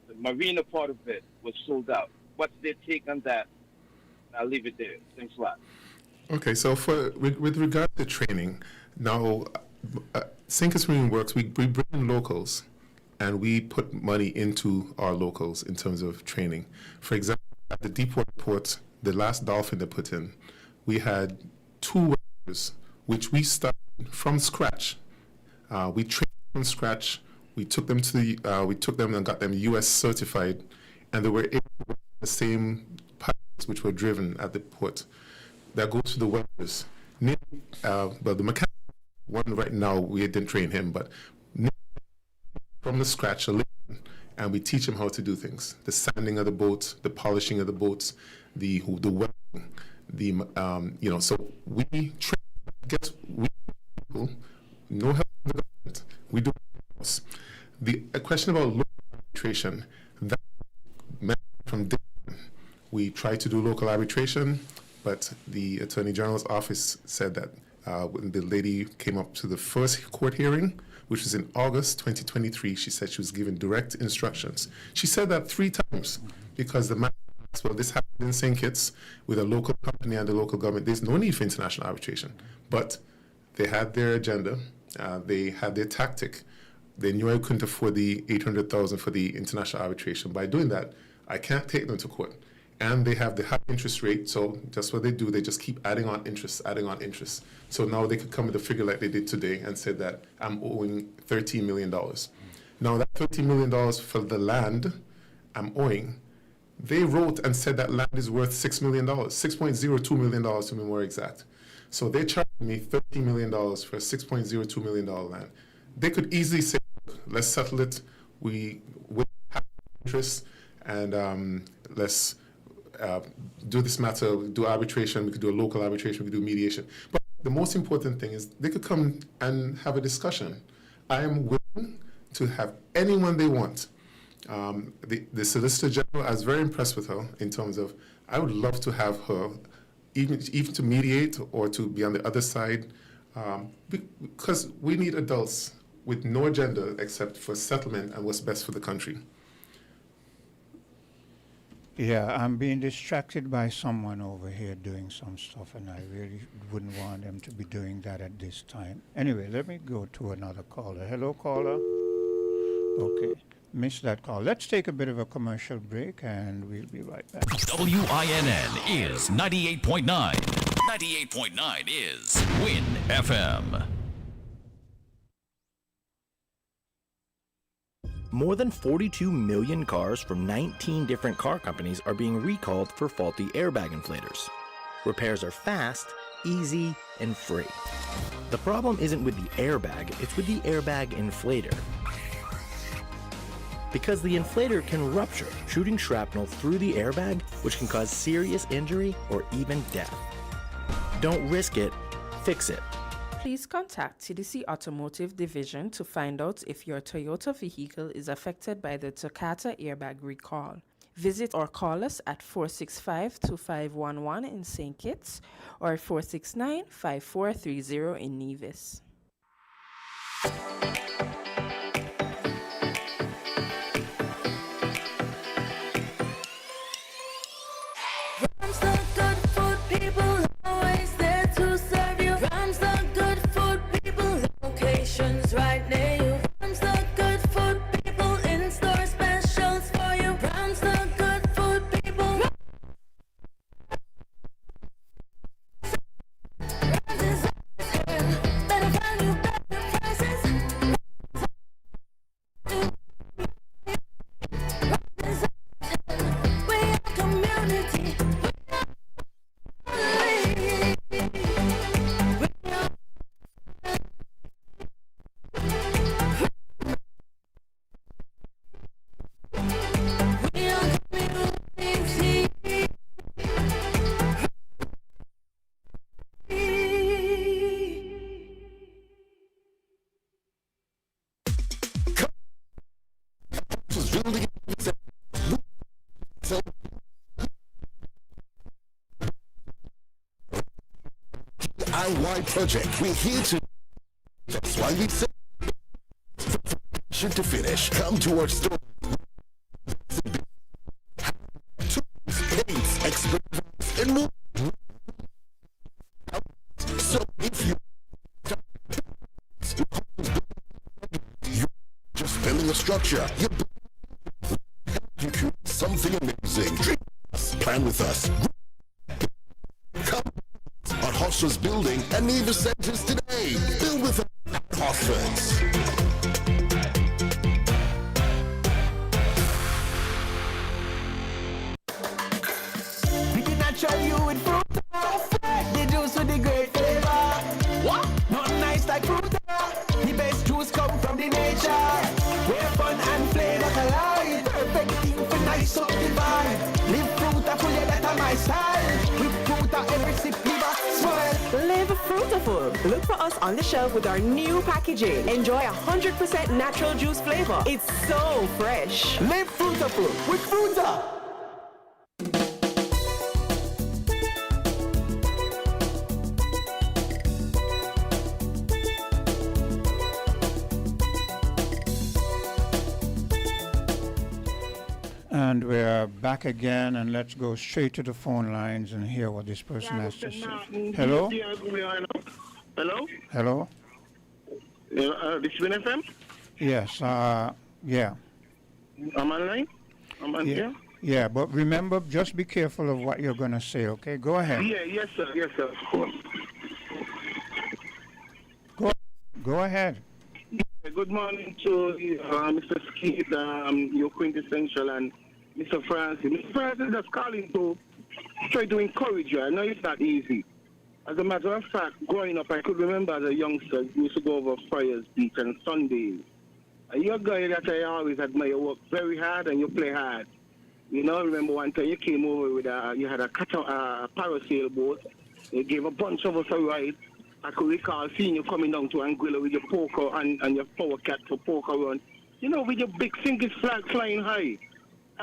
the marina part of it was sold out. What's their take on that? I'll leave it there. Thanks a lot. Okay, so with regard to training, now Sinkers Marine works. We bring in locals, and we put money into our locals in terms of training. For example, at the Deepwater port, the last dolphin they put in, we had 2 workers, which we started from scratch. We trained from scratch. We took them and got them U.S. certified, and they were able to work the same pilots which were driven at the port. That goes to the welders. But the mechanic one right now, we didn't train him, but from the scratch, and we teach him how to do things: the sanding of the boats, the polishing of the boats, the welding, So we train. Guess we people no help from the government. We do. The question about local arbitration, that from day one, we try to do local arbitration, but the Attorney General's office said that when the lady came up to the first court hearing, which was in August 2023, she said she was given direct instructions. She said that 3 times because the man asked, well, this happened in St. Kitts with a local company and the local government. There's no need for international arbitration. But they had their agenda. They had their tactic. They knew I couldn't afford the $800,000 for the international arbitration. By doing that, I can't take them to court. And they have the high interest rate, so just what they do, they just keep adding on interest. So now they could come with a figure like they did today and said that I'm owing $13 million. Now that $13 million for the land I'm owing, they wrote and said that land is worth $6 million, $6.02 million to be more exact. So they charged me $13 million for a $6.02 million land. They could easily say, let's settle it, we have interest, and let's do this matter, do arbitration, we could do a local arbitration, we could do mediation. But the most important thing is they could come and have a discussion. I am willing to have anyone they want. The Solicitor General, I was very impressed with her in terms of, I would love to have her even to mediate or to be on the other side, because we need adults with no agenda except for settlement and what's best for the country. Yeah, I'm being distracted by someone over here doing some stuff, and I really wouldn't want them to be doing that at this time. Anyway, let me go to another caller. Hello, caller. Okay, missed that call. Let's take a bit of a commercial break, and we'll be right back. WINN is 98.9. 98.9 is Win FM. More than 42 million cars from 19 different car companies are being recalled for faulty airbag inflators. Repairs are fast, easy, and free. The problem isn't with the airbag, it's with the airbag inflator. Because the inflator can rupture, shooting shrapnel through the airbag, which can cause serious injury or even death. Don't risk it, fix it. Please contact TDC Automotive Division to find out if your Toyota vehicle is affected by the Takata airbag recall. Visit or call us at 465-2511 in St. Kitts or 469-5430 in Nevis. Right near you. Rams the good food people in store specials for you. Rams the good food people. Rams is better nationwide project. We're here to... That's why we say... to finish. Come to our store. Paints, experiments, and more. So if you're just building a structure, you create something amazing. Dream us. Plan with us. Come on Hofstra's building and Nevis Centers today. Build with us at Hofstra's. Natural you with fruit. The juice with the great flavor. What? Not nice like fruit. The best juice come from the nature. Where fun and flavor collide. Perfect thing for nice up the vibe. Live fruit full, yeah, that's my style. With fruit every sip, liver, smile. Live fruitful. Look for us on the shelf with our new packaging. Enjoy 100% natural juice flavor. It's so fresh. Live fruitful with Fruta. And we're back again, and let's go straight to the phone lines and hear what this person has to say. Hello? Hello? Hello? This is winnfm? Yes, yeah. I'm online? I'm on here? Yeah, but remember, just be careful of what you're going to say, okay? Go ahead. Yeah, yes, sir. Yes, sir. Go ahead. Good morning to Mr. Skeet, your quintessential, and Mr. Francis. Mr. Francis just calling to try to encourage you. I know it's not easy. As a matter of fact, growing up, I could remember as a youngster, we used to go over Friars Beach on Sundays. And you're a guy that I always admire. You work very hard and you play hard. You know, I remember one time you came over with you had a parasail boat. You gave a bunch of us a ride. I could recall seeing you coming down to Anguilla with your poker and your power cat for poker run. You know, with your big sinking flag flying high.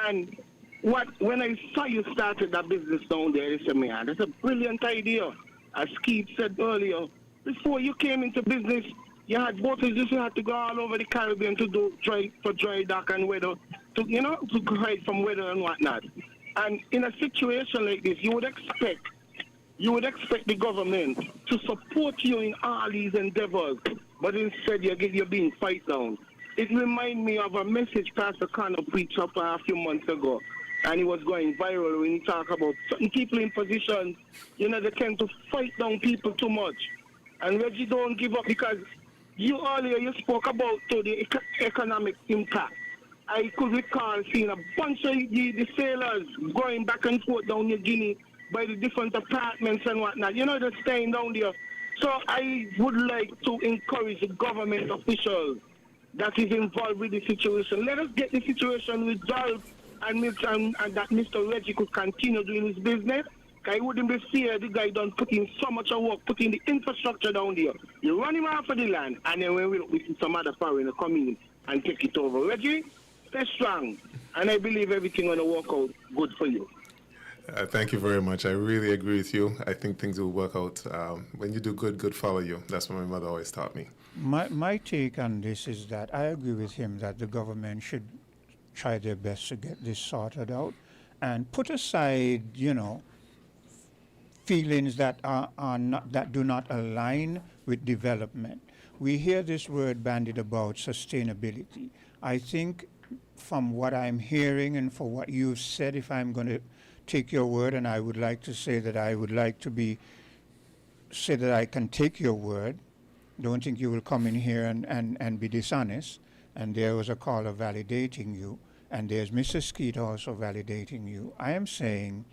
And when I saw you started that business down there, I said, man, that's a brilliant idea. As Keith said earlier, before you came into business, you had boats you had to go all over the Caribbean to do dry dock and weather, to hide from weather and whatnot. And in a situation like this, you would expect the government to support you in all these endeavors, but instead you're being fight down. It reminds me of a message Pastor Connor preached up a few months ago, and it was going viral when he talked about certain people in positions, they tend to fight down people too much. And Reggie, don't give up, because you earlier you spoke about the economic impact. I could recall seeing a bunch of the sailors going back and forth down New Guinea by the different apartments and whatnot. They're staying down there. So I would like to encourage the government officials that is involved with the situation. Let us get the situation resolved and that Mr. Reggie could continue doing his business. I wouldn't be fair the guy done put in so much of work, put in the infrastructure down there. You run him off of the land, and then when we see some other foreigner come in and take it over. Reggie, stay strong, and I believe everything going to work out good for you. Thank you very much. I really agree with you. I think things will work out. When you do good, good follow you. That's what my mother always taught me. My take on this is that I agree with him that the government should try their best to get this sorted out and put aside, feelings that that do not align with development. We hear this word bandied about, sustainability. I think from what I'm hearing and for what you've said, if I'm going to take your word, and I would like to say that I would like to say that I can take your word. Don't think you will come in here and be dishonest. And there was a caller validating you, and there's Mr. Skeet also validating you. I am saying,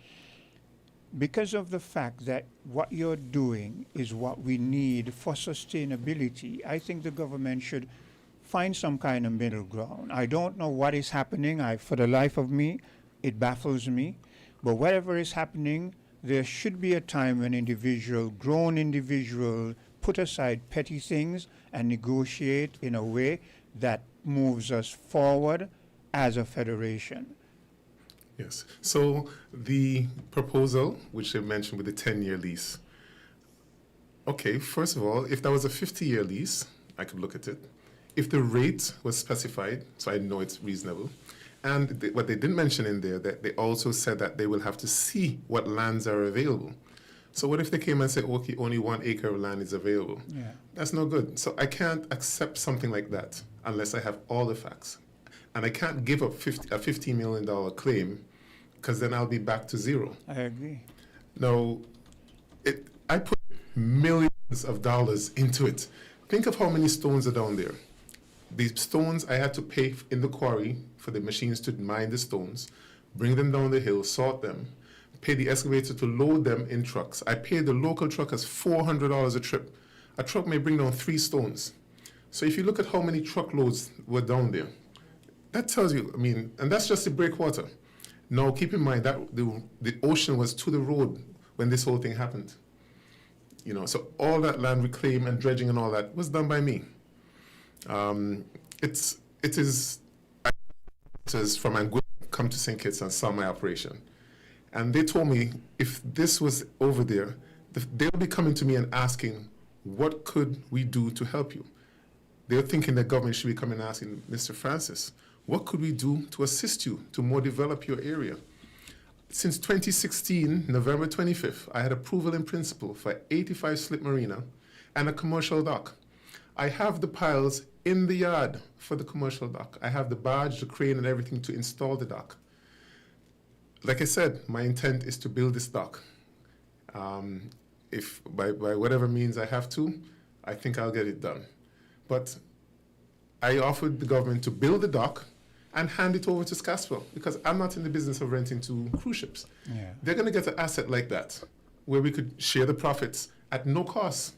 because of the fact that what you're doing is what we need for sustainability, I think the government should find some kind of middle ground. I don't know what is happening. For the life of me, it baffles me. But whatever is happening, there should be a time when grown individual, put aside petty things and negotiate in a way that moves us forward as a federation. Yes. So the proposal, which they mentioned with the 10-year lease, Okay, first of all, if that was a 50-year lease, I could look at it. If the rate was specified, so I know it's reasonable. And what they didn't mention in there, that they also said that they will have to see what lands are available. So what if they came and said, okay, only 1 acre of land is available? Yeah. That's no good. So I can't accept something like that unless I have all the facts. And I can't give up a $15 million claim, because then I'll be back to zero. I agree. Now, I put millions of dollars into it. Think of how many stones are down there. These stones, I had to pay in the quarry for the machines to mine the stones, bring them down the hill, sort them, pay the excavator to load them in trucks. I paid the local truckers $400 a trip. A truck may bring down 3 stones. So if you look at how many truckloads were down there, that tells you, and that's just the breakwater. Now, keep in mind that the ocean was to the road when this whole thing happened. So all that land reclaim and dredging and all that was done by me. It is from Anguilla come to St. Kitts and saw my operation. And they told me if this was over there, they'll be coming to me and asking, what could we do to help you? They're thinking the government should be coming and asking, Mr. Francis, what could we do to assist you to more develop your area? Since 2016, November 25th, I had approval in principle for 85 slip marina and a commercial dock. I have the piles in the yard for the commercial dock. I have the barge, the crane, and everything to install the dock. Like I said, my intent is to build this dock. If by whatever means I have to, I think I'll get it done. But I offered the government to build the dock and hand it over to Scaspel, because I'm not in the business of renting to cruise ships. Yeah. They're going to get an asset like that, where we could share the profits at no cost.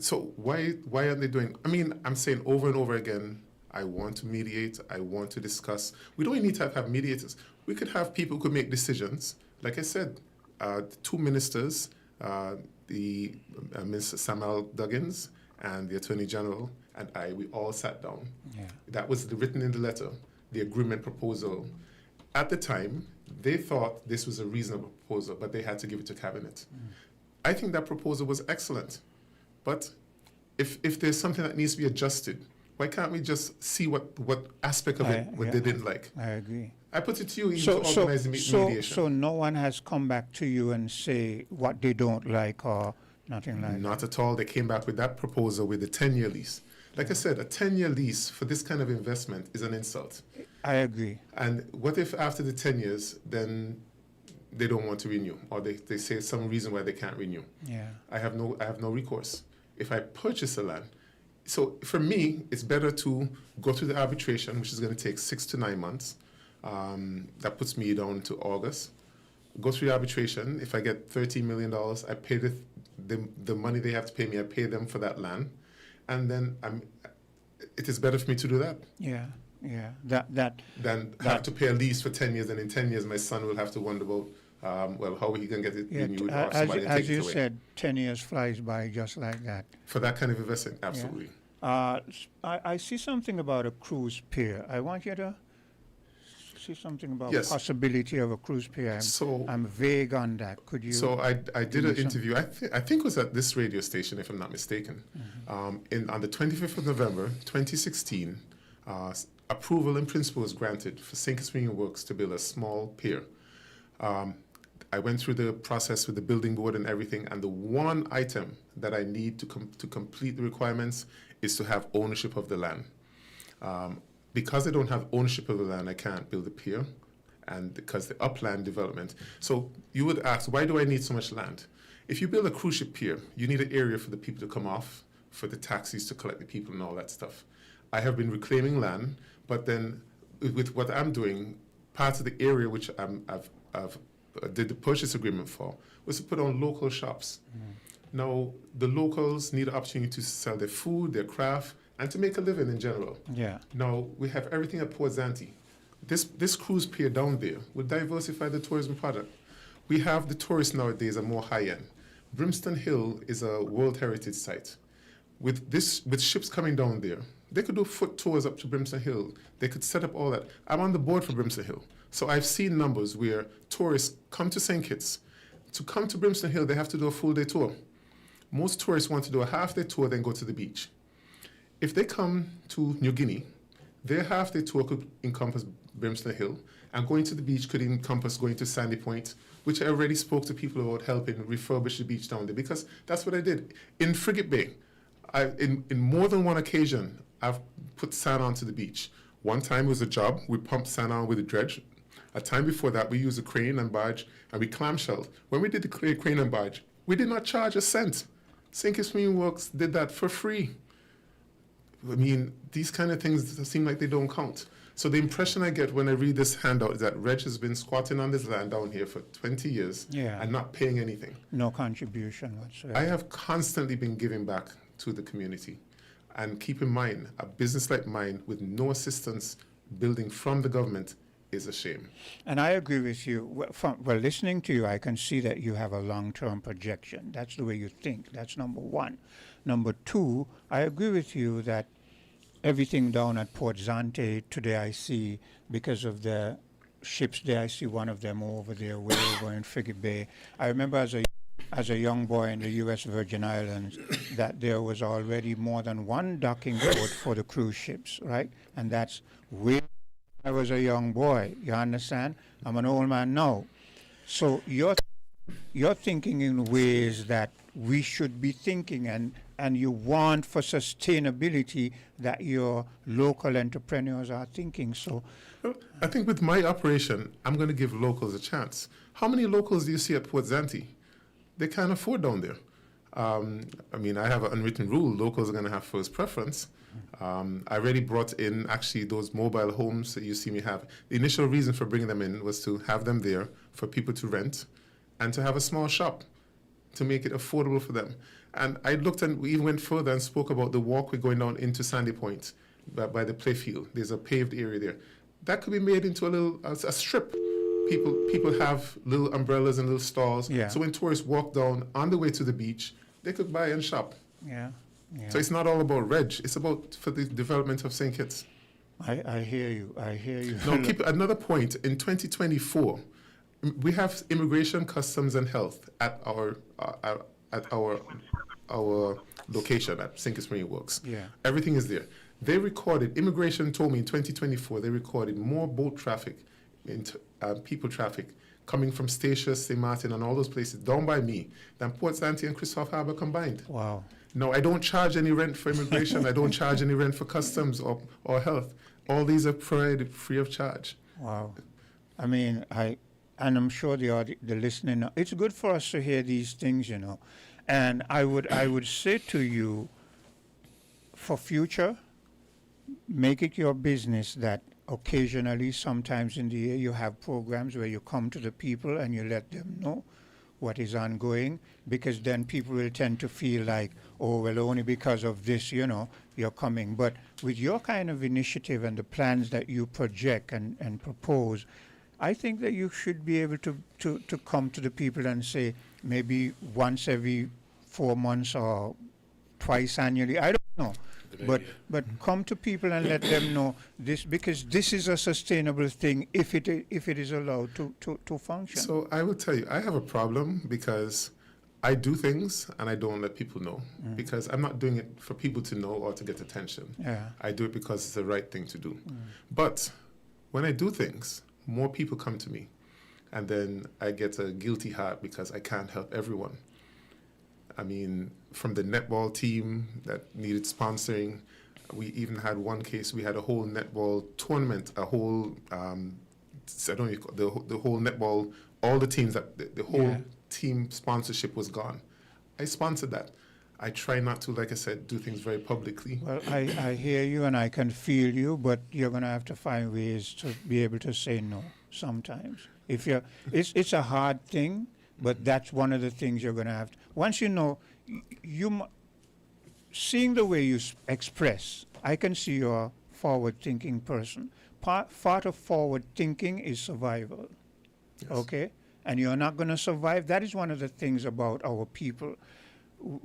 So why aren't they doing? I'm saying over and over again, I want to mediate, I want to discuss. We don't need to have mediators. We could have people who could make decisions. Like I said, 2 ministers, Mr. Samuel Duggins and the Attorney General and we all sat down. Yeah. That was written in the letter, the agreement proposal. At the time, they thought this was a reasonable proposal, but they had to give it to Cabinet. I think that proposal was excellent. But if there's something that needs to be adjusted, why can't we just see what aspect of it they didn't like? I agree. I put it to you, even to organize the mediation. So no one has come back to you and say what they don't like or nothing like that? Not at all. They came back with that proposal with the 10-year lease. Like I said, a 10-year lease for this kind of investment is an insult. I agree. And what if after the 10 years, then they don't want to renew, or they say some reason why they can't renew? Yeah. I have no recourse. If I purchase the land, so for me, it's better to go through the arbitration, which is going to take 6 to 9 months. That puts me down to August. Go through the arbitration. If I get $13 million, I pay the money they have to pay me. I pay them for that land, and then it is better for me to do that. Yeah, yeah. Than have to pay a lease for 10 years, and in 10 years my son will have to wonder about how he can get it renewed, or somebody as take you it away. said, 10 years flies by just like that. For that kind of investment, absolutely. Yeah. I see something about a cruise pier. I want you to see something about Yes. possibility of a cruise pier. I'm vague on that. Could you? So I did an interview. I think it was at this radio station, if I'm not mistaken. On the 25th of November, 2016, approval in principle was granted for St. Kitts Marine Works to build a small pier. I went through the process with the building board and everything, and the one item that I need to complete the requirements is to have ownership of the land. Because I don't have ownership of the land, I can't build a pier, and because the upland development. So you would ask, why do I need so much land? If you build a cruise ship pier, you need an area for the people to come off, for the taxis to collect the people and all that stuff. I have been reclaiming land, but then with what I'm doing, part of the area which I've did the purchase agreement for was to put on local shops. Now, the locals need an opportunity to sell their food, their craft, and to make a living in general. Yeah. Now, we have everything at Port Zante. This cruise pier down there will diversify the tourism product. We have the tourists nowadays are more high-end. Brimstone Hill is a World Heritage Site. With ships coming down there, they could do foot tours up to Brimstone Hill. They could set up all that. I'm on the board for Brimstone Hill. So I've seen numbers where tourists come to St. Kitts. To come to Brimstone Hill, they have to do a full-day tour. Most tourists want to do a half-day tour, then go to the beach. If they come to New Guinea, their half-day tour could encompass Brimstone Hill, and going to the beach could encompass going to Sandy Point, which I already spoke to people about helping refurbish the beach down there, because that's what I did. In Frigate Bay, in more than one occasion, I've put sand onto the beach. One time it was a job, we pumped sand on with a dredge. A time before that, we used a crane and barge, and we clamshelled. When we did the crane and barge, we did not charge a cent. St. Kitts Marine Works did that for free. I mean, these kind of things seem like they don't count. So the impression I get when I read this handout is that Reg has been squatting on this land down here for 20 years and not paying anything. No contribution whatsoever. I have constantly been giving back to the community. And keep in mind, a business like mine with no assistance building from the government is a shame. And I agree with you. Well, listening to you, I can see that you have a long-term projection. That's the way you think. That's number one. Number two, I agree with you that everything down at Port Zante today I see, because of the ships there, I see one of them over there, way over in Frigate Bay. I remember as a young boy in the U.S. Virgin Islands that there was already more than one docking port for the cruise ships, right? And that's way I was a young boy, you understand? I'm an old man now. So you're thinking in ways that we should be thinking, and you want for sustainability that your local entrepreneurs are thinking. So I think with my operation, I'm going to give locals a chance. How many locals do you see at Port Zante? They can't afford down there. I mean, I have an unwritten rule. Locals are going to have first preference. I already brought in actually those mobile homes that you see me have. The initial reason for bringing them in was to have them there for people to rent and to have a small shop to make it affordable for them. And I looked, and we even went further and spoke about the walkway going down into Sandy Point by the playfield. There's a paved area there. That could be made into a strip. People have little umbrellas and little stalls. Yeah. So when tourists walk down on the way to the beach, they could buy and shop. Yeah. So it's not all about Reg. It's about for the development of St. Kitts. I hear you. I hear you. Now, keep another point. In 2024, we have immigration, customs, and health at our location at St. Kitts Marine Works. Yeah. Everything is there. They recorded, immigration told me in 2024, they recorded more boat traffic, people traffic, coming from Statia, St. Martin, and all those places down by me than Port Zante and Christophe Harbour combined. Wow. No, I don't charge any rent for immigration. I don't charge any rent for customs or health. All these are provided free of charge. Wow. I mean, and I'm sure the listening, it's good for us to hear these things, you know. And I would say to you, for future, make it your business that occasionally, sometimes in the year, you have programs where you come to the people and you let them know what is ongoing, because then people will tend to feel like, oh, well, only because of this, you know, you're coming. But with your kind of initiative and the plans that you project and propose, I think that you should be able to come to the people and say maybe once every 4 months or twice annually. I don't know. But come to people and let them know this, because this is a sustainable thing if it is allowed to function. So I will tell you, I have a problem because I do things and I don't let people know, because I'm not doing it for people to know or to get attention. Yeah. I do it because it's the right thing to do. But when I do things, more people come to me, and then I get a guilty heart because I can't help everyone. I mean, from the netball team that needed sponsoring, we even had one case, we had a whole netball tournament, a whole, the whole netball, all the teams, the whole team sponsorship was gone. I sponsored that. I try not to, like I said, do things very publicly. Well, I hear you and I can feel you, but you're going to have to find ways to be able to say no sometimes. It's a hard thing, but that's one of the things you're going to have to. Once you know, seeing the way you express, I can see you're a forward-thinking person. Part of forward thinking is survival. Yes. Okay? And you're not going to survive. That is one of the things about our people.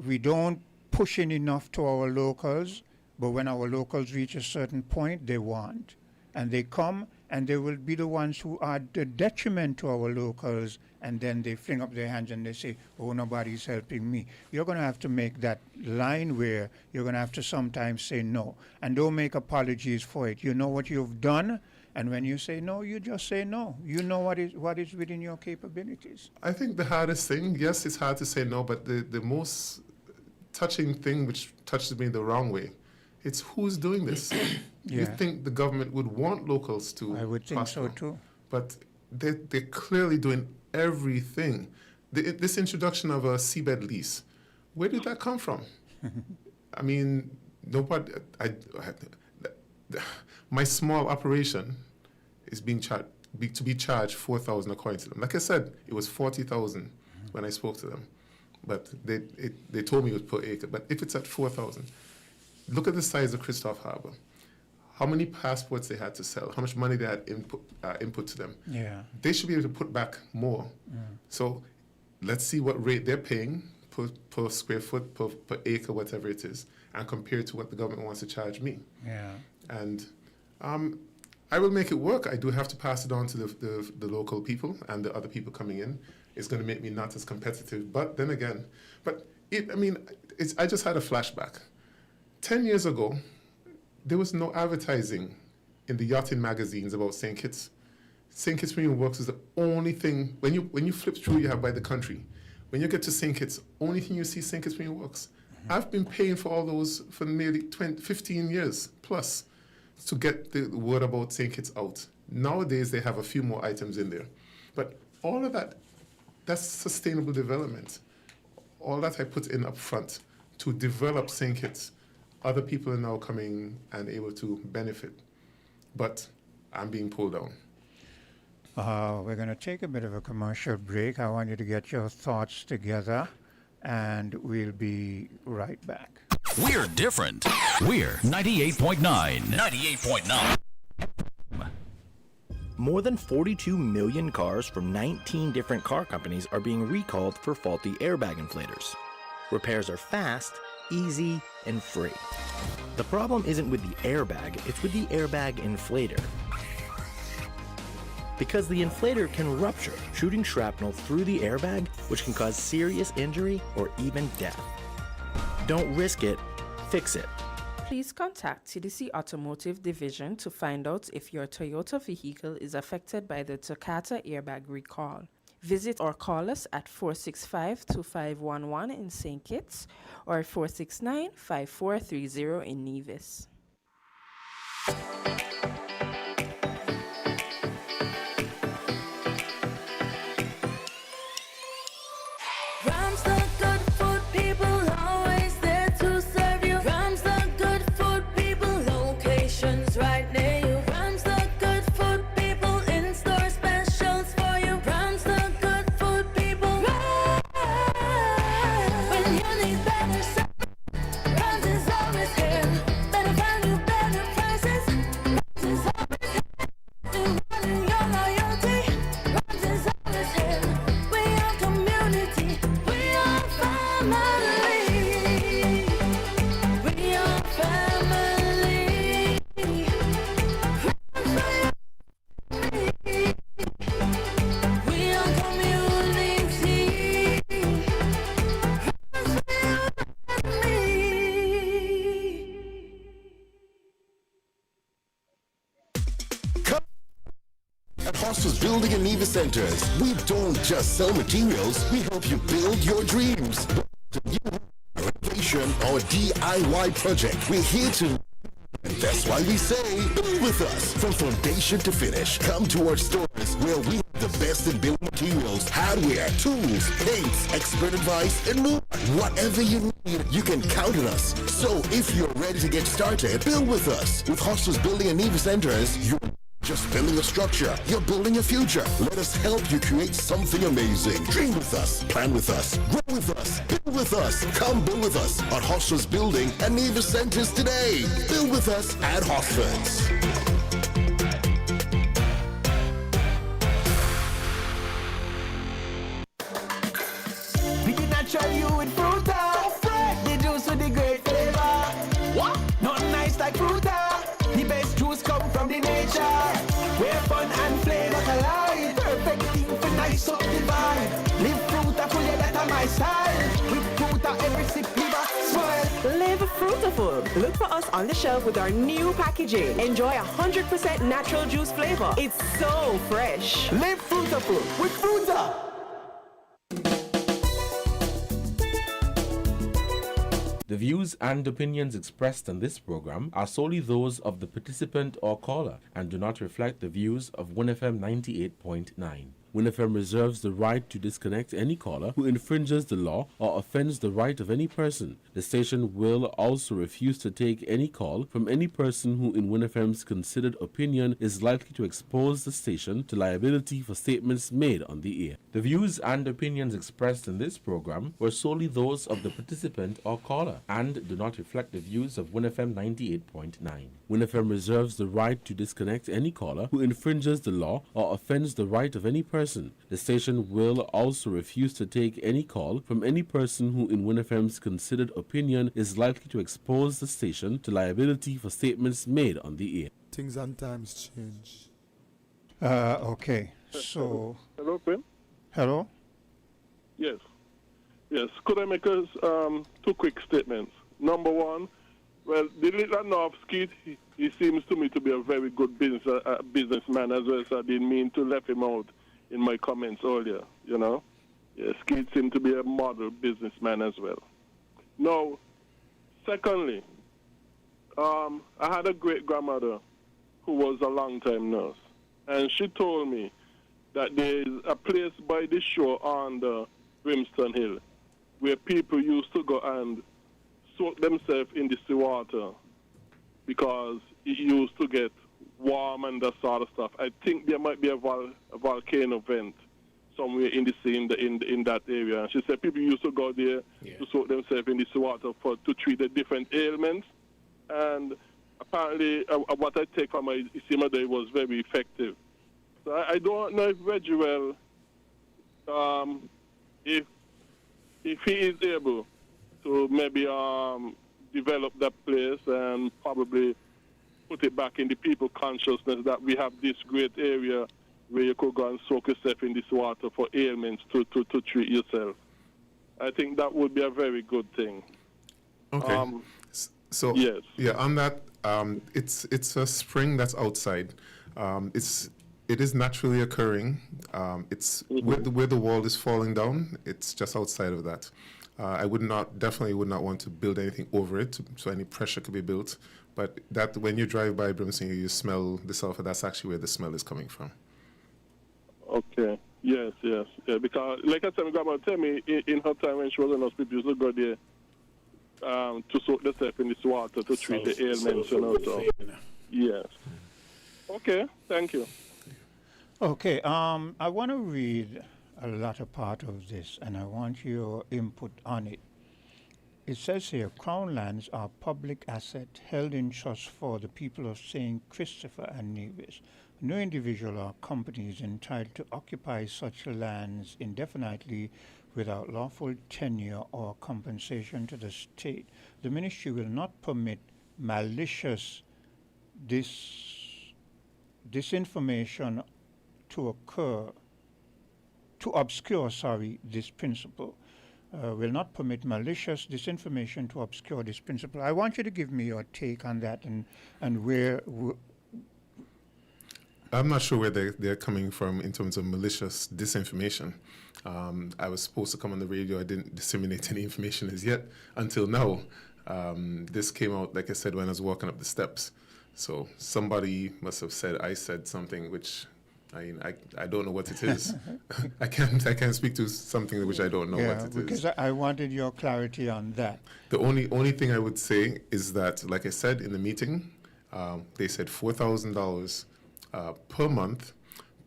We don't push in enough to our locals, but when our locals reach a certain point, they want. And they come and they will be the ones who are the detriment to our locals, and then they fling up their hands and they say, oh, nobody's helping me. You're going to have to make that line where you're going to have to sometimes say no, and don't make apologies for it. You know what you've done, and when you say no, you just say no. You know what is within your capabilities. I think the hardest thing, yes, it's hard to say no, but the most touching thing which touches me the wrong way, it's who's doing this. You think the government would want locals to I would think prosper, so too. but they're clearly doing everything. This introduction of a seabed lease, where did that come from? I mean, nobody. My small operation is being charged to be charged $4,000 according to them. Like I said, it was $40,000 when I spoke to them, but they told me it was per acre. But if it's at $4,000, look at the size of Christoph Harbour. How many passports they had to sell? How much money they had input to them? Yeah. They should be able to put back more. So let's see what rate they're paying per square foot, per acre, whatever it is, and compare it to what the government wants to charge me. Yeah. And I will make it work. I do have to pass it on to the local people and the other people coming in. It's going to make me not as competitive. But then again, I just had a flashback. 10 years ago, there was no advertising in the yachting magazines about St. Kitts. St. Kitts Marine Works is the only thing, when you flip through, you have by the country. When you get to St. Kitts, only thing you see St. Kitts Marine Works. I've been paying for all those for nearly 15 years plus to get the word about St. Kitts out. Nowadays, they have a few more items in there. But all of that's sustainable development. All that I put in up front to develop St. Kitts, other people are now coming and able to benefit. But I'm being pulled down. We're going to take a bit of a commercial break. I want you to get your thoughts together, and we'll be right back. We're different. We're 98.9. 98.9. More than 42 million cars from 19 different car companies are being recalled for faulty airbag inflators. Repairs are fast, easy, and free. The problem isn't with the airbag, it's with the airbag inflator. Because the inflator can rupture, shooting shrapnel through the airbag, which can cause serious injury or even death. Don't risk it, fix it. Please contact TDC Automotive Division to find out if your Toyota vehicle is affected by the Takata airbag recall. Visit or call us at 465-2511 in St. Kitts or 469-5430 in Nevis. Rams the good food people, always there to serve you. Rams the good food people, locations right near you. Rams the good food people, in-store specials for you. Rams the good food people. When you need better service, Rams is always here. Better value, better prices. Rams is always here. Rewarding your loyalty. Rams is always here. We are community. We are family. We are family. We are community. At Hostels Building and Nevis Centers, we don't just sell materials, we help you build your dreams. Renovation or DIY project, we're here to. And that's why we say, build with us from foundation to finish. Come to our stores where we have the best in building materials, hardware, tools, paints, expert advice, and more. Whatever you need, you can count on us. So if you're ready to get started, build with us. With Hostels Building and Nevis Centers, you're just building a structure, you're building a future. Let us help you create something amazing. Dream with us, plan with us, grow with us, build with us. Come build with us at Hostels Building and Nevis Centers today. Build with us at Hostels. We did not try you with fruta. The juice with the great flavor. What? Nothing nice like fruta. The best juice come from the nature. Where fruitful. Look for us on the shelf with our new packaging. Enjoy 100% natural juice flavor. It's so fresh. Live fruitful with Fruta. The views and opinions expressed on this program are solely those of the participant or caller and do not reflect the views of winnfm 98.9. winnfm reserves the right to disconnect any caller who infringes the law or offends the right of any person. The station will also refuse to take any call from any person who, in winnfm's considered opinion, is likely to expose the station to liability for statements made on the air. The views and opinions expressed in this program were solely those of the participant or caller and do not reflect the views of winnfm 98.9. winnfm reserves the right to disconnect any caller who infringes the law or offends the right of any person. The station will also refuse to take any call from any person who, in winnfm's considered opinion, is likely to expose the station to liability for statements made on the air. Things and times change. Okay, so... Hello, Pim? Hello? Yes. Yes. Could I make two quick statements? Number one, well, the little North Skeet, he seems to me to be a very good businessman as well, so I didn't mean to left him out in my comments earlier, you know. Yeah, Skeet seemed to be a model businessman as well. Now, secondly, I had a great-grandmother who was a long-time nurse, and she told me that there is a place by the shore on the Brimstone Hill where people used to go and soak themselves in the seawater because it used to get warm and that sort of stuff. I think there might be a volcano vent somewhere in the sea in that area. And she said people used to go there to soak themselves in the seawater to treat the different ailments. And apparently, what I take from my Isimadei was very effective. So I don't know if Regiwell, if he is able to maybe develop that place and probably put it back in the people's consciousness that we have this great area where you could go and soak yourself in this water for ailments to treat yourself. I think that would be a very good thing. Okay. So yes. Yeah, on that, it's a spring that's outside. It is naturally occurring. It's where the wall is falling down. It's just outside of that. I definitely would not want to build anything over it, so any pressure could be built. But that when you drive by Brimson, you smell the sulfur. That's actually where the smell is coming from. Okay. Yes. Yeah, because like I said, my grandma tell me in her time when she was in hospital, used to go there to soak themselves in this water to treat the ailments and also. Yes. Okay. Thank you. Okay, I want to read a latter part of this, and I want your input on it. It says here, Crown lands are public asset held in trust for the people of St. Christopher and Nevis. No individual or company is entitled to occupy such lands indefinitely without lawful tenure or compensation to the state. The ministry will not permit malicious disinformation to obscure this principle. Will not permit malicious disinformation to obscure this principle. I want you to give me your take on that and where... I'm not sure where they're coming from in terms of malicious disinformation. I was supposed to come on the radio. I didn't disseminate any information as yet until now. This came out, like I said, when I was walking up the steps. So somebody must have said I said something which... I don't know what it is. I can't speak to something which I don't know what it is. Because I wanted your clarity on that. The only thing I would say is that, like I said in the meeting, they said $4,000 per month.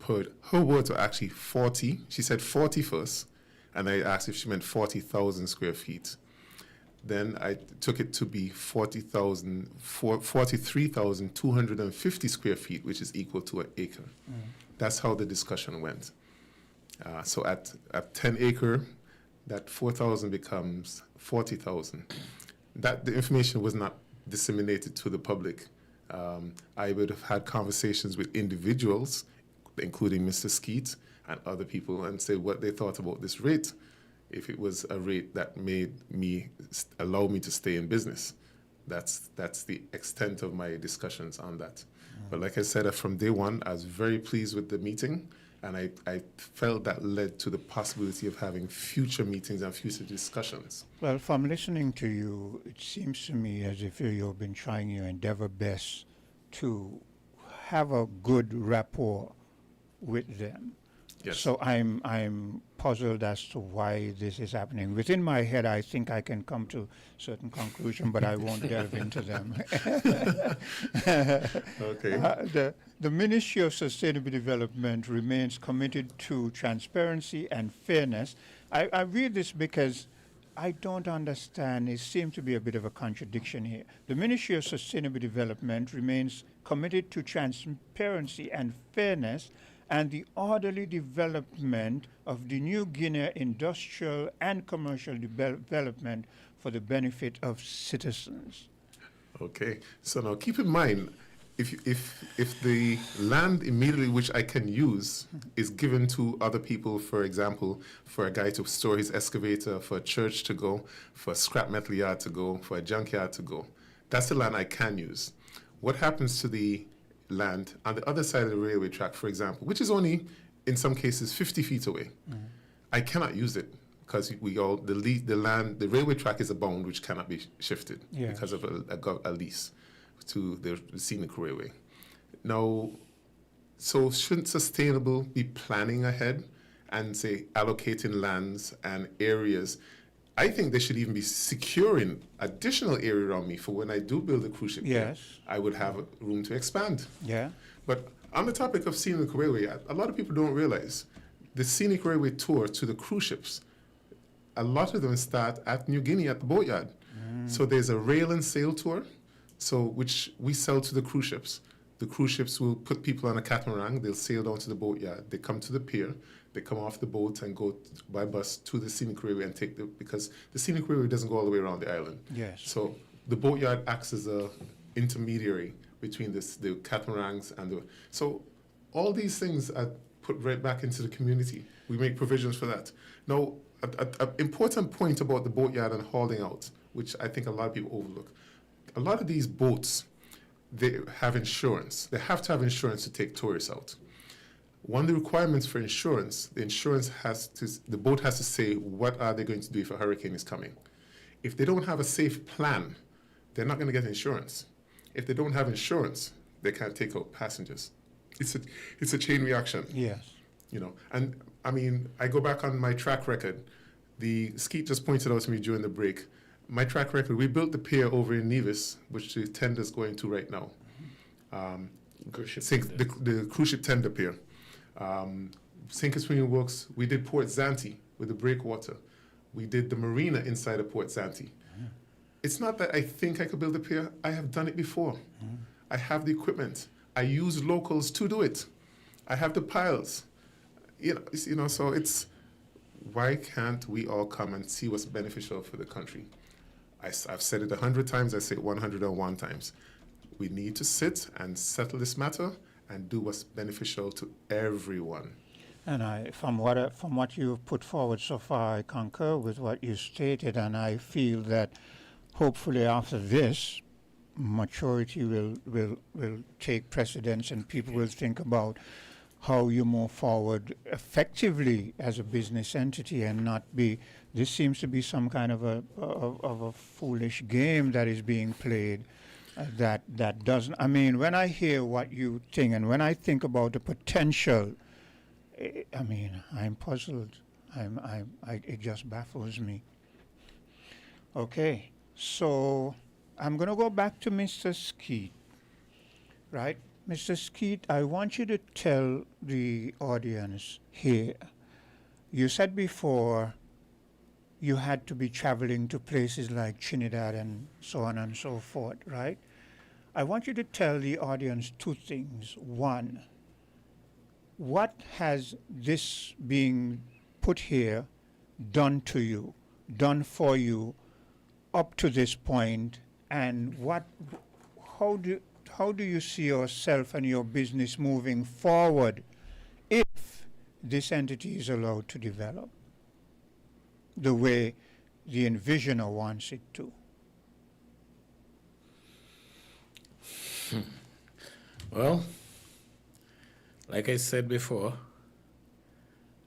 Her words were actually 40. She said 40 first, and I asked if she meant 40,000 square feet. Then I took it to be 43,250 square feet, which is equal to an acre. That's how the discussion went. So at 10 acre, that 4,000 becomes 40,000. That the information was not disseminated to the public. I would have had conversations with individuals, including Mr. Skeet and other people, and say what they thought about this rate, if it was a rate that made me allow me to stay in business. That's the extent of my discussions on that. But like I said, from day one, I was very pleased with the meeting, and I felt that led to the possibility of having future meetings and future discussions. Well, from listening to you, it seems to me as if you've been trying your endeavor best to have a good rapport with them. Yes. So I'm puzzled as to why this is happening. Within my head, I think I can come to certain conclusion, but I won't delve into them. Okay. The Ministry of Sustainable Development remains committed to transparency and fairness. I read this because I don't understand. It seems to be a bit of a contradiction here. The Ministry of Sustainable Development remains committed to transparency and fairness and the orderly development of the New Guinea industrial and commercial development for the benefit of citizens. Okay. So now keep in mind, if the land immediately which I can use is given to other people, for example, for a guy to store his excavator, for a church to go, for a scrap metal yard to go, for a junkyard to go, that's the land I can use. What happens to the land on the other side of the railway track, for example, which is only in some cases 50 feet away? I cannot use it because the railway track is a bound which cannot be shifted because of a lease to the scenic railway. Now, so shouldn't sustainable be planning ahead and say allocating lands and areas? I think they should even be securing additional area around me for when I do build a cruise ship. Yes. I would have room to expand. Yeah. But on the topic of scenic railway, a lot of people don't realize the scenic railway tour to the cruise ships, a lot of them start at New Guinea at the boatyard. So there's a rail and sail tour, which we sell to the cruise ships. The cruise ships will put people on a catamaran, they'll sail down to the boatyard, they come to the pier, they come off the boat and go by bus to the scenic railway and because the scenic railway doesn't go all the way around the island. Yes. So the boatyard acts as a intermediary between the catamarans and so all these things are put right back into the community. We make provisions for that. Now, an important point about the boatyard and hauling out, which I think a lot of people overlook. A lot of these boats, they have insurance. They have to have insurance to take tourists out. One of the requirements for insurance, the boat has to say what are they going to do if a hurricane is coming. If they don't have a safe plan, they're not going to get insurance. If they don't have insurance, they can't take out passengers. It's a chain reaction. Yes. And I mean, I go back on my track record. The Skeet just pointed out to me during the break. My track record, we built the pier over in Nevis, which the tender's going to right now. The cruise ship tender pier. Sink and Swimming Works, we did Port Zante with the breakwater. We did the marina inside of Port Zante. It's not that I think I could build a pier. I have done it before. I have the equipment. I use locals to do it. I have the piles. So it's, why can't we all come and see what's beneficial for the country? I've said it 100 times, I say it 101 times. We need to sit and settle this matter and do what's beneficial to everyone. And from what you've put forward so far, I concur with what you stated, and I feel that hopefully after this, maturity will take precedence and people will think about how you move forward effectively as a business entity and not be, this seems to be some kind of a foolish game that is being played that doesn't, I mean, when I hear what you think and when I think about the potential, I mean, I'm puzzled. It just baffles me. Okay, so I'm going to go back to Mr. Skeet, right? Mr. Skeet, I want you to tell the audience here, you said before you had to be traveling to places like Trinidad and so on and so forth, right? I want you to tell the audience two things. One, what has this being put here done to you, done for you up to this point, and how do you see yourself and your business moving forward if this entity is allowed to develop the way the envisioner wants it to? Well, like I said before,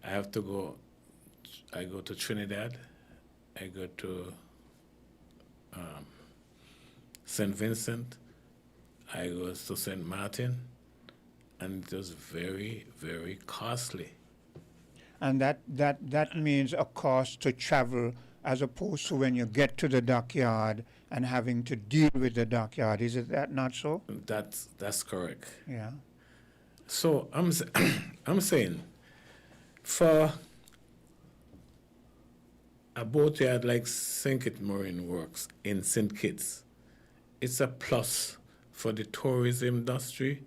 I go to Trinidad, I go to St. Vincent, I go to St. Martin, and it was very, very costly. And that means a cost to travel as opposed to when you get to the dockyard and having to deal with the dockyard. Is it that not so? That's correct. Yeah. So I'm saying, for a boatyard like St. Kitts Marine Works in St. Kitts, it's a plus for the tourism industry,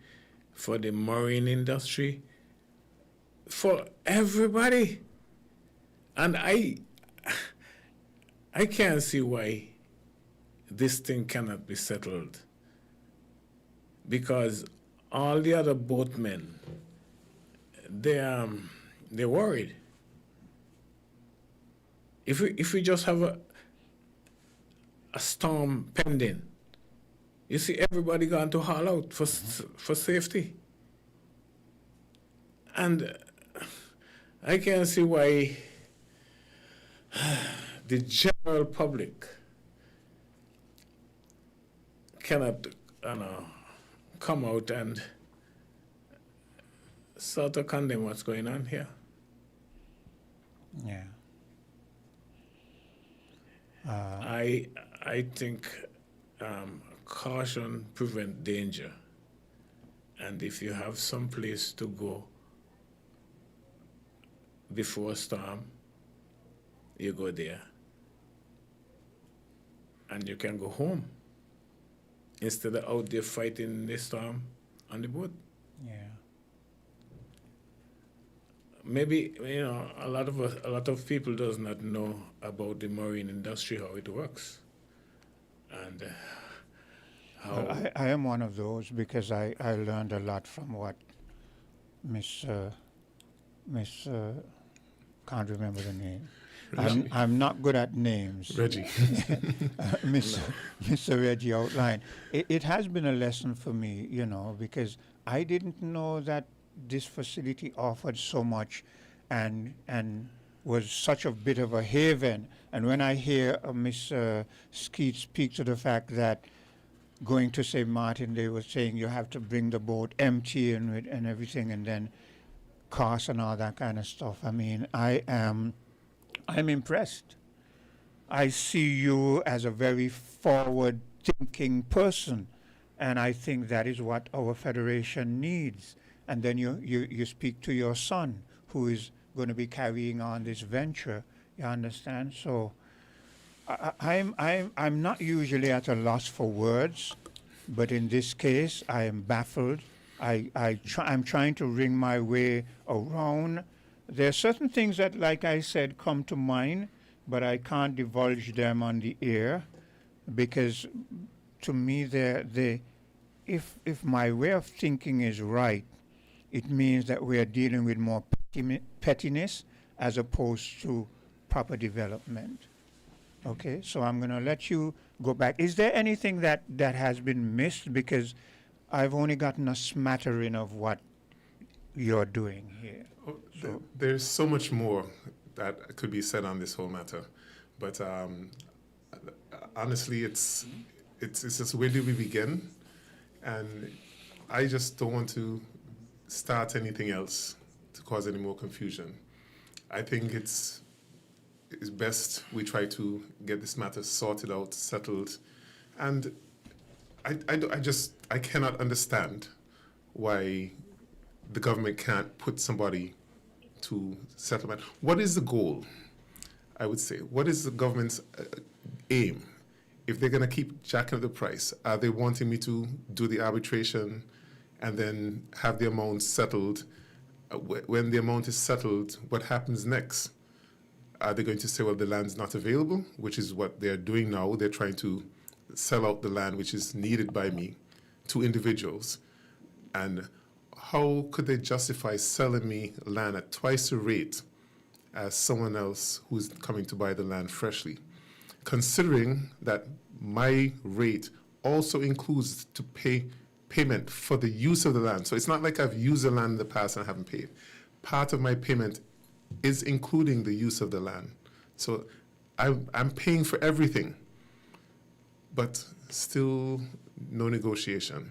for the marine industry, for everybody. And I can't see why this thing cannot be settled, because all the other boatmen, they're worried. If we just have a storm pending, you see everybody going to haul out for safety. And I can't see why the general public cannot come out and sort of condemn what's going on here. Yeah. I think caution prevents danger. And if you have some place to go before a storm, you go there. And you can go home instead of out there fighting the storm on the boat. Yeah. Maybe, a lot of people does not know about the marine industry, how it works, and how. Well, I am one of those because I learned a lot from what Miss can't remember the name. I'm not good at names. Reggie. Mr. Reggie outlined. It has been a lesson for me, because I didn't know that this facility offered so much and was such a bit of a haven. And when I hear Miss Skeet speak to the fact that going to St. Martin, they were saying you have to bring the boat empty and everything, and then costs and all that kind of stuff. I mean, I'm impressed. I see you as a very forward-thinking person, and I think that is what our federation needs. And then you speak to your son, who is going to be carrying on this venture. You understand? So I'm not usually at a loss for words, but in this case, I am baffled. I'm trying to wring my way around. There are certain things that, like I said, come to mind, but I can't divulge them on the air because, to me, if my way of thinking is right, it means that we are dealing with more pettiness as opposed to proper development. Okay, so I'm going to let you go back. Is there anything that has been missed? Because I've only gotten a smattering of what you're doing here. So there's so much more that could be said on this whole matter, but honestly, it's just where do we begin? And I just don't want to start anything else to cause any more confusion. I think it's best we try to get this matter sorted out, settled, and I cannot understand why the government can't put somebody to settlement. What is the goal? I would say, what is the government's aim? If they're going to keep jacking up the price, are they wanting me to do the arbitration and then have the amount settled? When the amount is settled, what happens next? Are they going to say, well, the land's not available, which is what they're doing now? They're trying to sell out the land which is needed by me to individuals. And how could they justify selling me land at twice the rate as someone else who's coming to buy the land freshly? Considering that my rate also includes to pay payment for the use of the land. So it's not like I've used the land in the past and I haven't paid. Part of my payment is including the use of the land. So I'm paying for everything, but still no negotiation.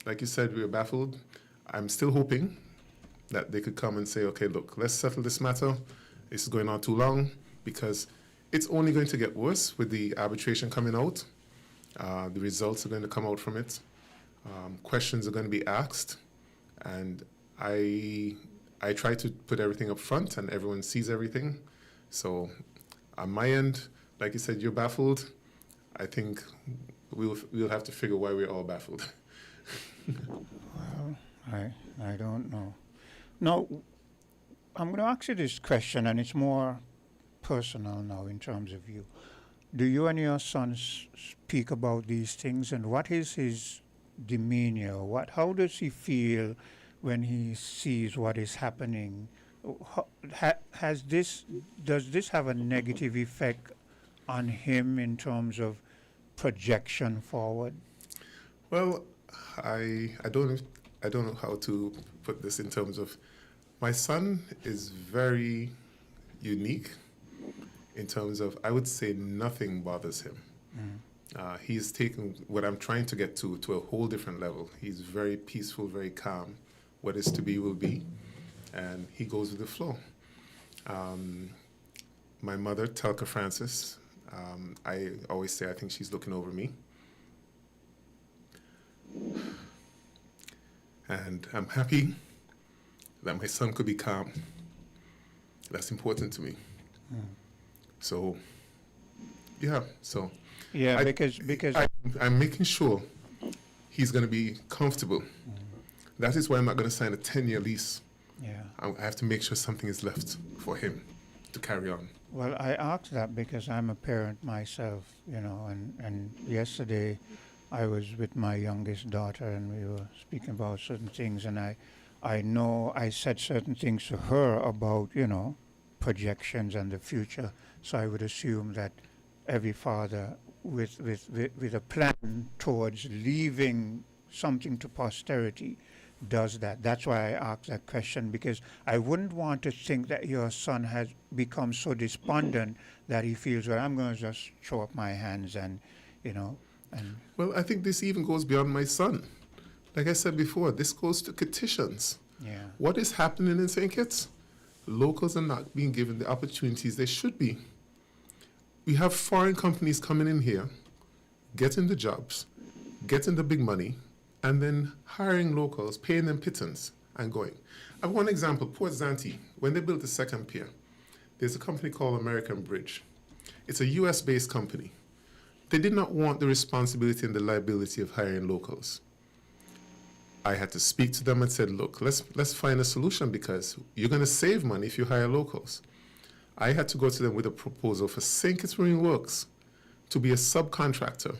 Like you said, we were baffled. I'm still hoping that they could come and say, okay, look, let's settle this matter. This is going on too long, because it's only going to get worse with the arbitration coming out. The results are going to come out from it. Questions are going to be asked. And I try to put everything up front and everyone sees everything. So on my end, like you said, you're baffled. I think we'll have to figure why we're all baffled. Well, I don't know. Now, I'm going to ask you this question, and it's more personal now in terms of you. Do you and your son speak about these things, and what is his demeanor? How does he feel when he sees what is happening? Does this have a negative effect on him in terms of projection forward? Well, I don't know how to put this in terms of, my son is very unique in terms of, I would say nothing bothers him. He's taken what I'm trying to get to a whole different level. He's very peaceful, very calm. What is to be will be, and he goes with the flow. My mother, Telka Francis, I always say I think she's looking over me. And I'm happy that my son could be calm. That's important to me. So, yeah. So, yeah, because I'm making sure he's going to be comfortable. That is why I'm not going to sign a 10-year lease. Yeah. I have to make sure something is left for him to carry on. Well, I asked that because I'm a parent myself, and yesterday I was with my youngest daughter and we were speaking about certain things, and I know I said certain things to her about, projections and the future. So I would assume that every father with a plan towards leaving something to posterity does that. That's why I asked that question, because I wouldn't want to think that your son has become so despondent that he feels, well, I'm going to just throw up my hands and. Well, I think this even goes beyond my son. Like I said before, this goes to petitions. Yeah. What is happening in St. Kitts? Locals are not being given the opportunities they should be. We have foreign companies coming in here, getting the jobs, getting the big money, and then hiring locals, paying them pittance, and going. I have one example, Port Zante. When they built the second pier, there's a company called American Bridge. It's a US-based company. They did not want the responsibility and the liability of hiring locals. I had to speak to them and said, look, let's find a solution, because you're going to save money if you hire locals. I had to go to them with a proposal for St. Kitts Marine Works to be a subcontractor.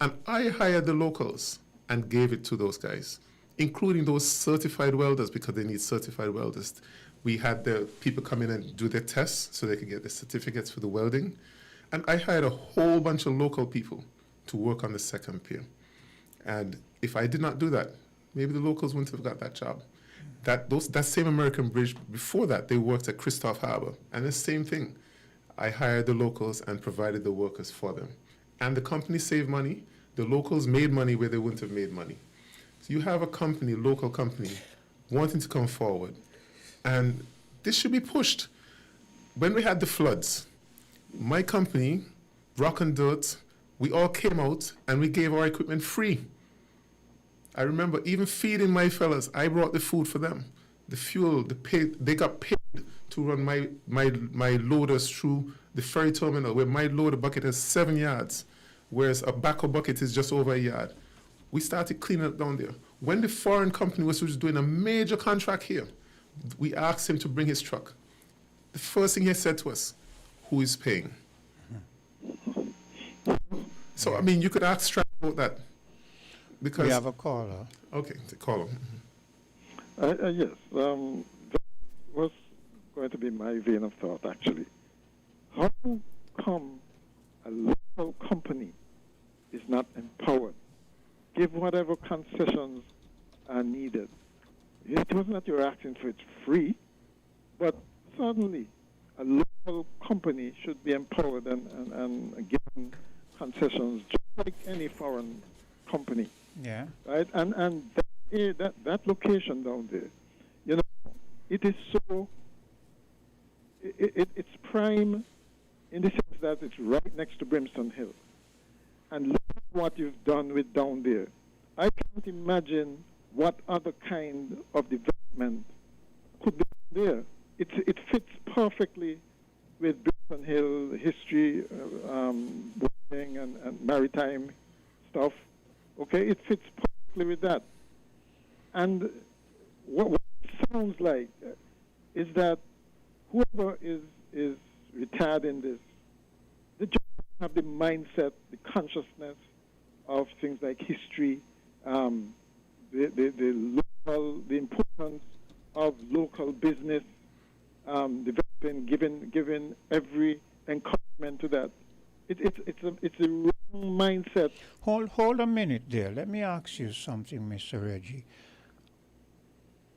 And I hired the locals and gave it to those guys, including those certified welders, because they need certified welders. We had the people come in and do their tests so they could get the certificates for the welding. And I hired a whole bunch of local people to work on the second pier. And if I did not do that, maybe the locals wouldn't have got that job. That same American Bridge, before that, they worked at Christoph Harbor. And the same thing. I hired the locals and provided the workers for them. And the company saved money. The locals made money where they wouldn't have made money. So you have a company, local company, wanting to come forward. And this should be pushed. When we had the floods, my company, Rock and Dirt, we all came out and we gave our equipment free. I remember even feeding my fellas, I brought the food for them. The fuel, they got paid to run my loaders through the ferry terminal, where my loader bucket has 7 yards, whereas a backhoe bucket is just over a yard. We started cleaning up down there. When the foreign company was doing a major contract here, we asked him to bring his truck. The first thing he said to us, who is paying? So, I mean, you could ask Strap about that. Because we have a caller. Okay, the caller. Yes, that was going to be my vein of thought, actually. How come a local company is not empowered, give whatever concessions are needed. It wasn't that you're asking for it free, but certainly a local company should be empowered and given concessions just like any foreign company. Yeah. Right? And that location down there, you know, it is so, it's prime in the sense that it's right next to Brimstone Hill. And look at what you've done with down there. I can't imagine what other kind of development could be there. It fits perfectly with Brimstone Hill history, boating and maritime stuff. Okay, it fits perfectly with that. And what it sounds like is that whoever is retired in this, they just have the mindset, the consciousness of things like history, the importance of local business, developing, giving every encouragement to that. It's a wrong mindset. Hold a minute there. Let me ask you something, Mr. Reggie.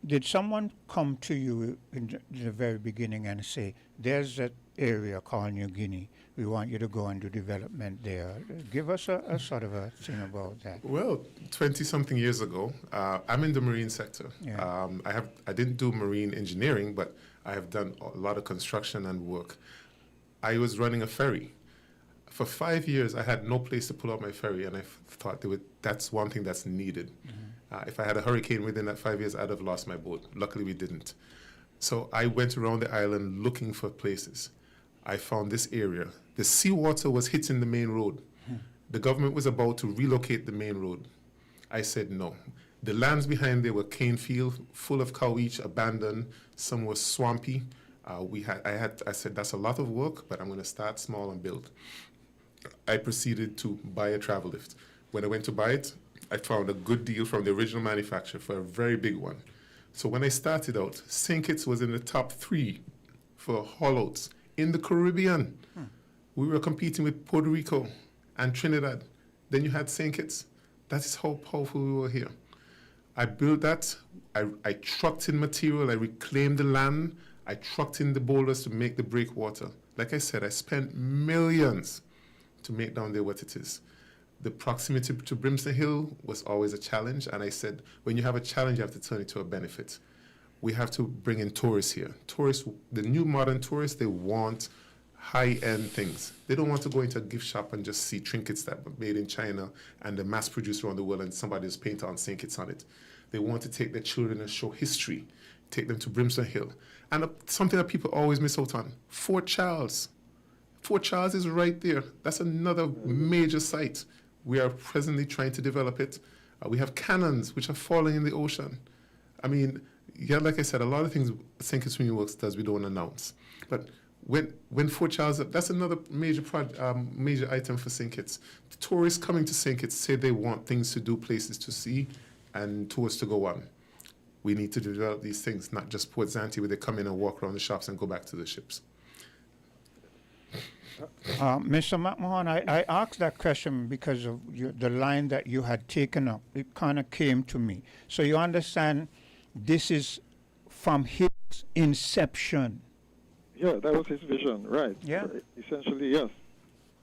Did someone come to you in the very beginning and say, there's that area called New Guinea, we want you to go and do development there? Give us a sort of a thing about that. Well, 20-something years ago, I'm in the marine sector. Yeah. I didn't do marine engineering, but I have done a lot of construction and work. I was running a ferry. For 5 years, I had no place to pull out my ferry, and I thought that's one thing that's needed. If I had a hurricane within that 5 years, I'd have lost my boat. Luckily, we didn't. So I went around the island looking for places. I found this area. The seawater was hitting the main road. The government was about to relocate the main road. I said no. The lands behind there were cane field, full of cow each, abandoned. Some were swampy. I said, that's a lot of work, but I'm going to start small and build. I proceeded to buy a travel lift. When I went to buy it, I found a good deal from the original manufacturer for a very big one. So when I started out, St. Kitts was in the top 3 for haul-outs in the Caribbean. We were competing with Puerto Rico and Trinidad. Then you had St. Kitts. That is how powerful we were here. I built that. I trucked in material. I reclaimed the land. I trucked in the boulders to make the breakwater. Like I said, I spent millions to make down there what it is. The proximity to Brimstone Hill was always a challenge, and I said, when you have a challenge, you have to turn it to a benefit. We have to bring in tourists here. Tourists, the new modern tourists, they want high-end things. They don't want to go into a gift shop and just see trinkets that were made in China and they're mass-produced around the world and somebody just painted on St. Kitts on it. They want to take their children and show history, take them to Brimstone Hill. And something that people always miss out on, Fort Charles. Fort Charles is right there. That's another major site. We are presently trying to develop it. We have cannons which are falling in the ocean. I mean, yeah, like I said, a lot of things St. Kitts Community Works does we don't announce. But when Fort Charles, that's another major major item for St. Kitts. The tourists coming to St. Kitts say they want things to do, places to see, and tours to go on. We need to develop these things, not just Port Zante where they come in and walk around the shops and go back to the ships. Mr. McMahon, I asked that question because of the line that you had taken up. It kind of came to me. So you understand this is from his inception. Yeah, that was his vision, right. Yeah. Essentially, yes.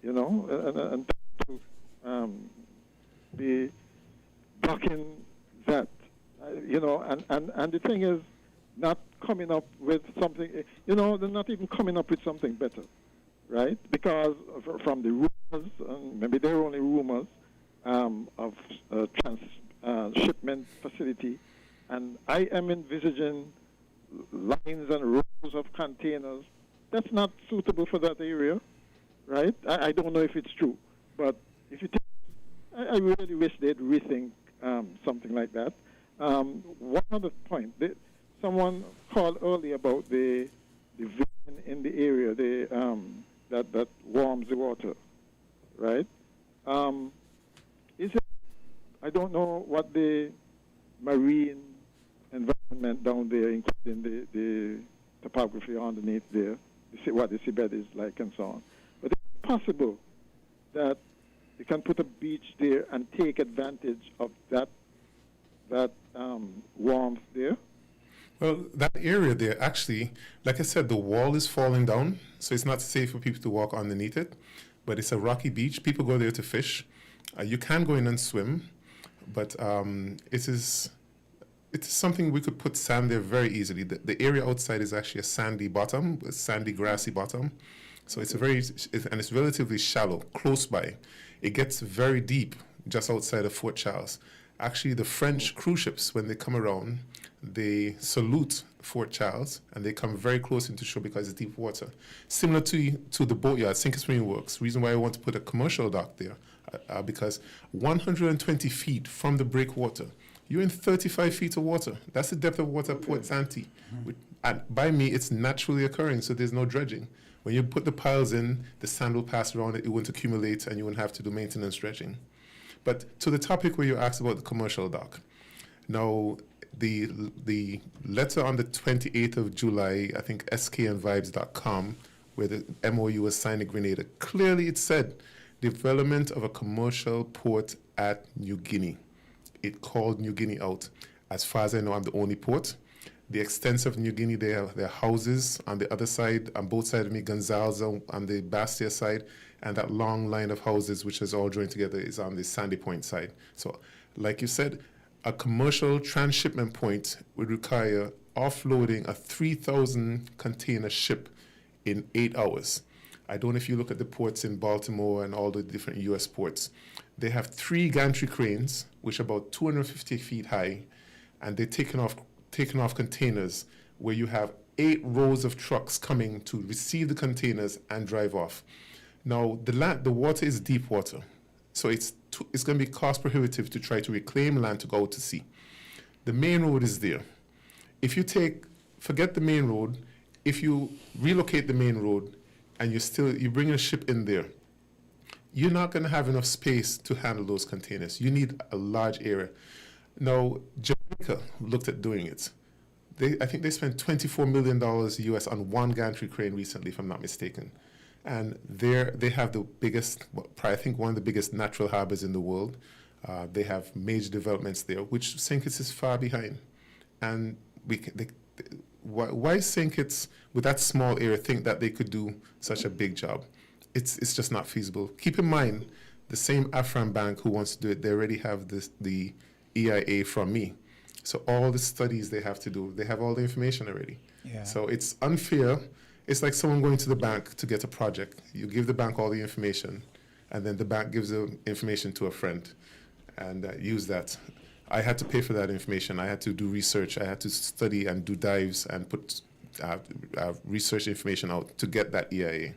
You know, and to be blocking that, you know, and the thing is not coming up with something, you know, they're not even coming up with something better. Right, because from the rumors, maybe they're only rumors, of a transshipment facility, and I am envisaging lines and rows of containers. That's not suitable for that area, right? I don't know if it's true, but if you take, I really wish they'd rethink something like that. One other point, someone called earlier about the vein in the area, that warms the water, right? Is it? I don't know what the marine environment down there, including the topography underneath there, what the seabed is like and so on. But it's possible that you can put a beach there and take advantage of that warmth there? Well, that area there, actually, like I said, the wall is falling down, so it's not safe for people to walk underneath it. But it's a rocky beach. People go there to fish. You can go in and swim, but it is something we could put sand there very easily. The area outside is actually a sandy bottom, a sandy, grassy bottom. So it's and it's relatively shallow, close by. It gets very deep just outside of Fort Charles. Actually, the French cruise ships, when they come around, they salute Fort Charles and they come very close into shore because it's deep water. Similar to the boatyard, Sinkers Marine Works. Reason why I want to put a commercial dock there, because 120 feet from the breakwater, you're in 35 feet of water. That's the depth of water at Port Santee. And by me, it's naturally occurring, so there's no dredging. When you put the piles in, the sand will pass around it, it won't accumulate, and you won't have to do maintenance dredging. But to the topic where you asked about the commercial dock. Now, the letter on the 28th of July, I think skandvibes.com, where the MOU was signed in Grenada, clearly it said development of a commercial port at New Guinea. It called New Guinea out. As far as I know, I'm the only port. The extent of New Guinea, there are houses on the other side, on both sides of me, Gonzales on the Bastia side, and that long line of houses, which is all joined together, is on the Sandy Point side. So, like you said, a commercial transshipment point would require offloading a 3,000 container ship in 8 hours. I don't know if you look at the ports in Baltimore and all the different U.S. ports. They have 3 gantry cranes, which are about 250 feet high, and they're taking off containers where you have 8 rows of trucks coming to receive the containers and drive off. Now, the water is deep water, so it's going to be cost prohibitive to try to reclaim land to go out to sea. The main road is there. If you forget the main road, if you relocate the main road and you bring a ship in there, you're not going to have enough space to handle those containers. You need a large area. Now, Jamaica looked at doing it. I think they spent $24 million US on one gantry crane recently, if I'm not mistaken. And they have the biggest, I think one of the biggest natural harbors in the world. They have major developments there, which St. Kitts is far behind. And why St. Kitts, with that small area, think that they could do such a big job? It's just not feasible. Keep in mind, the same Afram Bank who wants to do it, they already have the EIA from me. So all the studies they have to do, they have all the information already. Yeah. So it's unfair. It's like someone going to the bank to get a project. You give the bank all the information, and then the bank gives the information to a friend and use that. I had to pay for that information. I had to do research. I had to study and do dives and put research information out to get that EIA.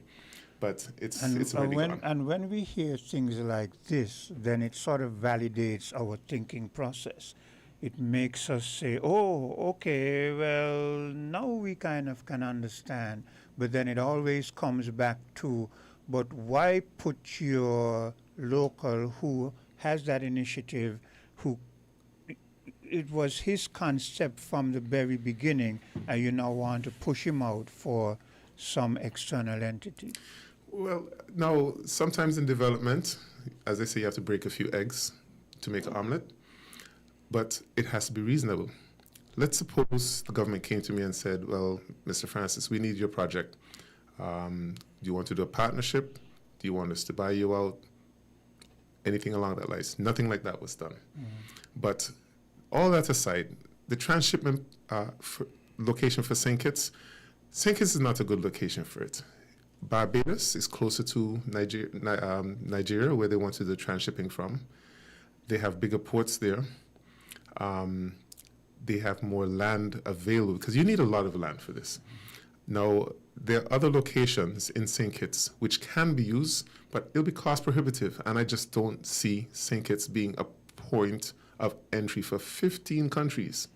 But it's already gone. And when we hear things like this, then it sort of validates our thinking process. It makes us say, oh, okay, well, now we kind of can understand. But then it always comes back to, but why put your local who has that initiative, it was his concept from the very beginning, and you now want to push him out for some external entity? Well, now, sometimes in development, as they say, you have to break a few eggs to make an omelet. But it has to be reasonable. Let's suppose the government came to me and said, well, Mr. Francis, we need your project. Do you want to do a partnership? Do you want us to buy you out? Anything along that lines. Nothing like that was done. But all that aside, the transshipment location for St. Kitts is not a good location for it. Barbados is closer to Nigeria, where they want to do transshipping from. They have bigger ports there. They have more land available, because you need a lot of land for this. Now, there are other locations in St. Kitts which can be used, but it'll be cost prohibitive, and I just don't see St. Kitts being a point of entry for 15 countries.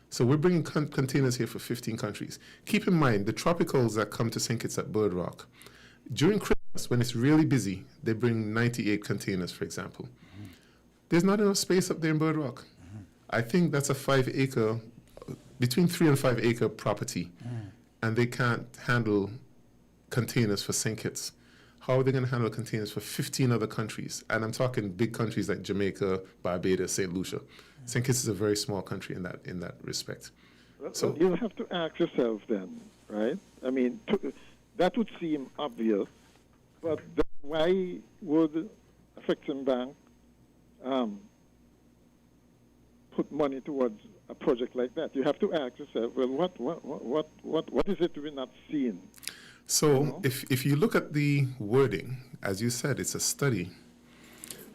So we're bringing containers here for 15 countries. Keep in mind, the tropicals that come to St. Kitts at Bird Rock, during Christmas, when it's really busy, they bring 98 containers, for example. There's not enough space up there in Bird Rock. I think that's a 5-acre, between 3 and 5 acre property, and they can't handle containers for St. Kitts. how are they going to handle containers for 15 other countries? And I'm talking big countries like Jamaica, Barbados, St. Lucia. St. Kitts is a very small country in that respect. So you have to ask yourself then, right? I mean, that would seem obvious, but why would Affection Bank put money towards a project like that? You have to ask yourself, well, what is it we're not seeing? So if you look at the wording, as you said, it's a study.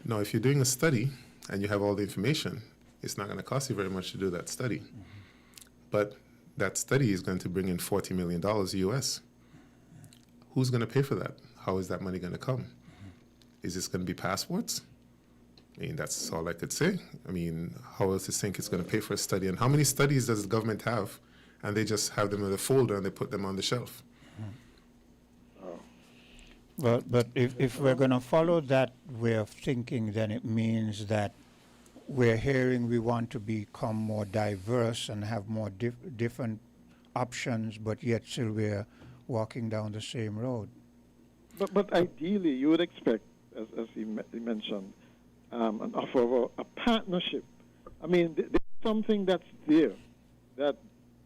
Now, if you're doing a study and you have all the information, it's not going to cost you very much to do that study. But that study is going to bring in $40 million US. Who's going to pay for that? How is that money going to come? Is this going to be passports? I mean, that's all I could say. I mean, how else do you think it's going to pay for a study? And how many studies does the government have? And they just have them in a folder and they put them on the shelf. But if we're going to follow that way of thinking, then it means that we're hearing we want to become more diverse and have more different options, but yet still we're walking down the same road. But ideally, you would expect, as he mentioned, an offer of a partnership. I mean, there's something that's there that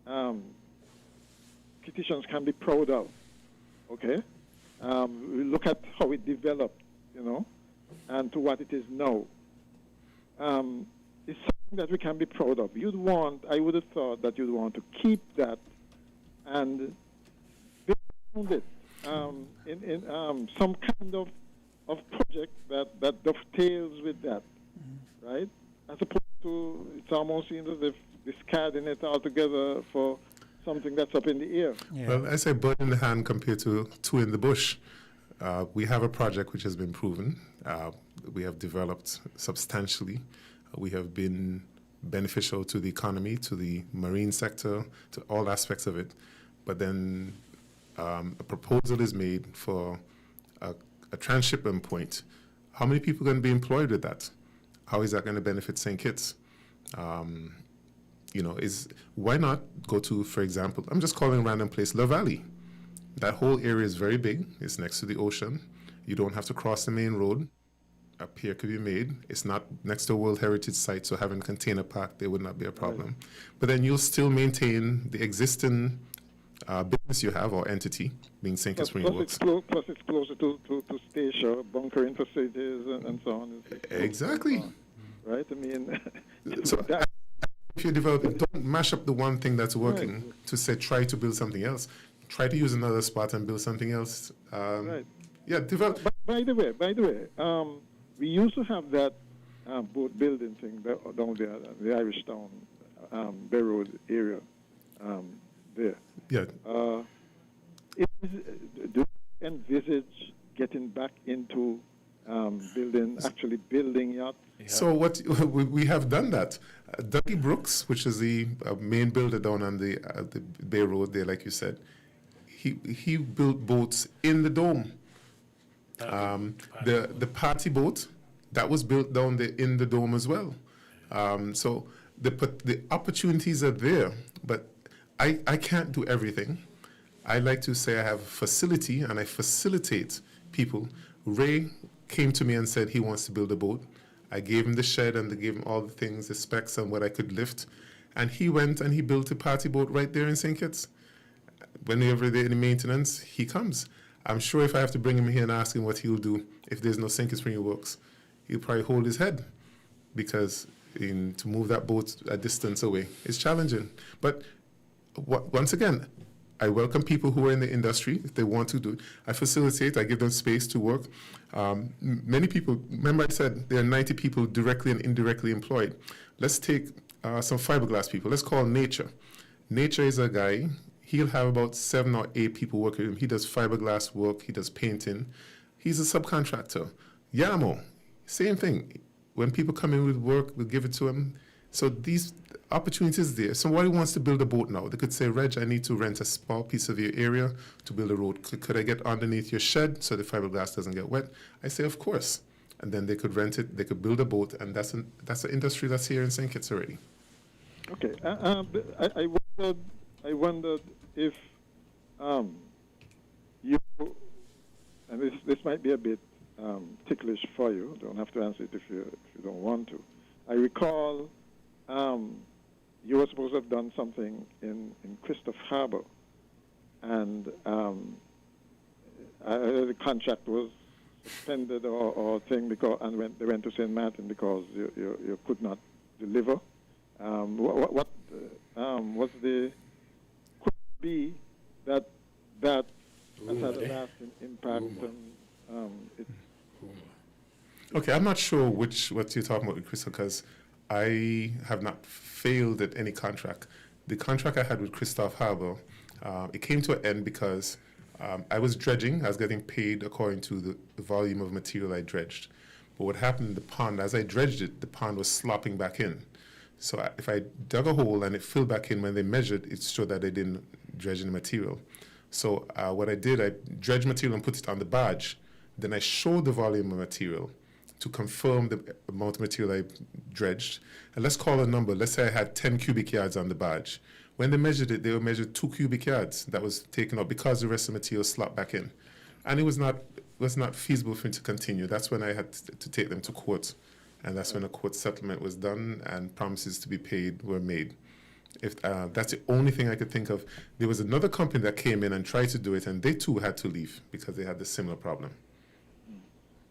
Kittitians can be proud of, okay? We look at how it developed, and to what it is now. It's something that we can be proud of. I would have thought that you'd want to keep that and build it in some kind of project that dovetails with that, right? As opposed to, it almost seems as if discarding it altogether for something that's up in the air. Yeah. Well, I say bird in the hand compared to two in the bush. We have a project which has been proven. We have developed substantially. We have been beneficial to the economy, to the marine sector, to all aspects of it. But then a proposal is made for a transshipment point. How many people are going to be employed with that? How is that going to benefit St. Kitts? Why not go to, for example, I'm just calling a random place, La Valley. That whole area is very big. It's next to the ocean. You don't have to cross the main road. A pier could be made. It's not next to a World Heritage Site, so having a container park there would not be a problem. Right. But then you'll still maintain the existing business you have or entity, being St. Kitts Marine Works. Plus it's closer to station, bunkering facilities, and so on. Exactly. Right? I mean, so if you're developing, don't mash up the one thing that's working to say try to build something else. Try to use another spot and build something else. Right. Yeah, develop. By the way, we used to have that boat building thing down there, the Irish Town, Bay Road area there. Yeah. Do you envisage getting back into actually building yachts? So what we have done that. Dougie Brooks, which is the main builder down on the Bay Road there, like you said, he built boats in the dome. The party boat that was built down there in the dome as well. So the opportunities are there, but I can't do everything. I like to say I have a facility and I facilitate people. Ray came to me and said he wants to build a boat. I gave him the shed and I gave him all the things, the specs and what I could lift. And he went and he built a party boat right there in St. Kitts. Whenever there's any maintenance, he comes. I'm sure if I have to bring him here and ask him what he'll do if there's no St. Kitts Marine Works, he'll probably hold his head because to move that boat a distance away is challenging. But once again, I welcome people who are in the industry if they want to do it. I facilitate, I give them space to work. Many people, remember I said there are 90 people directly and indirectly employed. Let's take some fiberglass people. Let's call Nature. Nature is a guy, he'll have about 7 or 8 people working with him. He does fiberglass work, he does painting. He's a subcontractor. Yamo, same thing. When people come in with work, we'll give it to him. So these opportunities there. Somebody wants to build a boat now. They could say, Reg, I need to rent a small piece of your area to build a road. Could I get underneath your shed so the fiberglass doesn't get wet? I say, of course. And then they could rent it, they could build a boat, and that's an industry that's here in St. Kitts already. Okay. I wondered if you and this might be a bit ticklish for you. Don't have to answer it if you don't want to. I recall you were supposed to have done something in Christoph Harbor, and the contract was suspended or thing because they went to St. Martin because you could not deliver. What was the could be that has had a lasting impact Okay, I'm not sure what you're talking about with Crystal, because I have not failed at any contract. The contract I had with Christoph Harbour, it came to an end because I was dredging. I was getting paid according to the volume of material I dredged. But what happened in the pond, as I dredged it, the pond was slopping back in. So if I dug a hole and it filled back in, when they measured, it showed that I didn't dredge any material. So what I did, I dredged material and put it on the barge. Then I showed the volume of material to confirm the amount of material I dredged. And let's call a number. Let's say I had 10 cubic yards on the barge. When they measured it, they measured 2 cubic yards that was taken out because the rest of the material slopped back in. And it was not feasible for me to continue. That's when I had to take them to court. And that's when a court settlement was done and promises to be paid were made. If that's the only thing I could think of. There was another company that came in and tried to do it, and they too had to leave because they had the similar problem.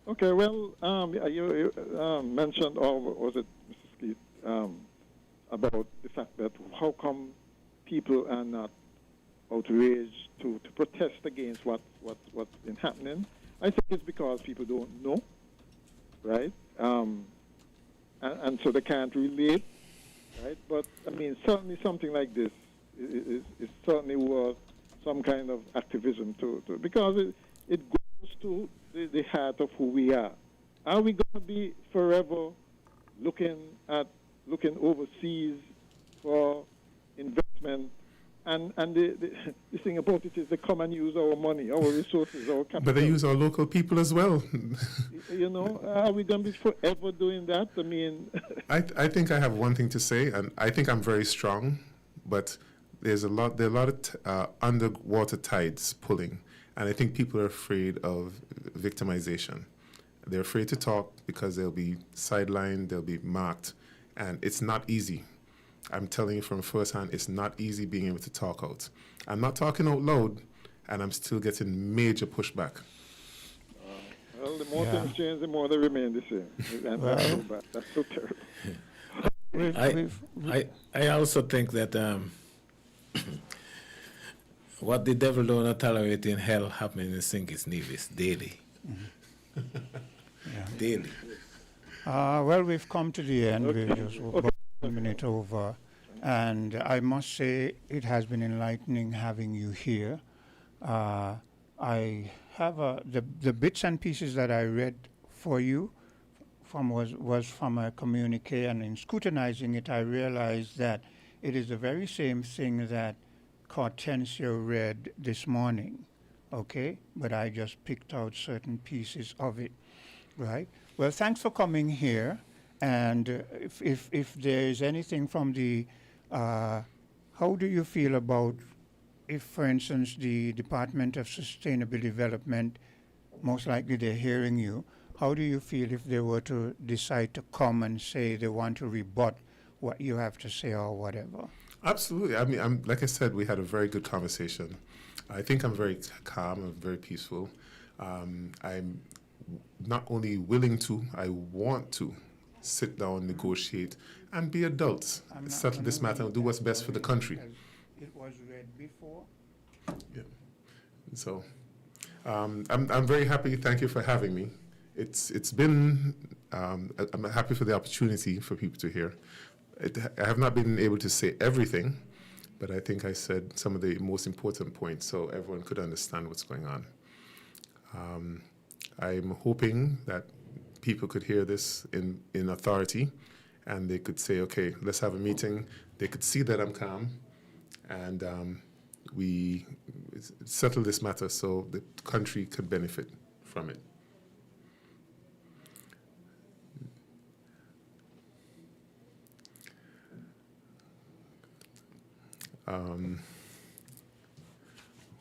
Okay, well, you mentioned, or was it Mr. Skeet, about the fact that how come people are not outraged to protest against what's been happening? I think it's because people don't know, right? And so they can't relate, right? But, I mean, certainly something like this is certainly worth some kind of activism because it goes to the heart of who we are. Are we going to be forever looking overseas for investment? And the thing about it is they come and use our money, our resources, our capital. But they use our local people as well. You know, are we going to be forever doing that? I mean... I think I have one thing to say, and I think I'm very strong, but there are a lot of underwater tides pulling, and I think people are afraid of victimization. They're afraid to talk because they'll be sidelined, they'll be marked, and it's not easy. I'm telling you from firsthand, it's not easy being able to talk out. I'm not talking out loud, and I'm still getting major pushback. Well, the more things change, the more they remain the same. And that's so bad. That's so terrible. I also think that what the devil don't tolerate in hell happening in St. Nevis daily. Daily. Well, we've come to the end. We're just about a minute over. And I must say it has been enlightening having you here. I have the bits and pieces that I read for you was from a communique, and in scrutinizing it, I realized that it is the very same thing that Hortensio read this morning, okay? But I just picked out certain pieces of it, right? Well, thanks for coming here. And if there is anything from the, how do you feel about if, for instance, the Department of Sustainable Development, most likely they're hearing you, how do you feel if they were to decide to come and say they want to rebut what you have to say or whatever? Absolutely. I mean, like I said, we had a very good conversation. I think I'm very calm and very peaceful. I'm not only willing to, I want to sit down, negotiate, and be adults, settle this matter, and do what's best for the country. It was read before. Yeah. So, I'm very happy. Thank you for having me. It's been. I'm happy for the opportunity for people to hear. I have not been able to say everything, but I think I said some of the most important points so everyone could understand what's going on. I'm hoping that people could hear this in authority, and they could say, okay, let's have a meeting. They could see that I'm calm, and we settle this matter so the country could benefit from it.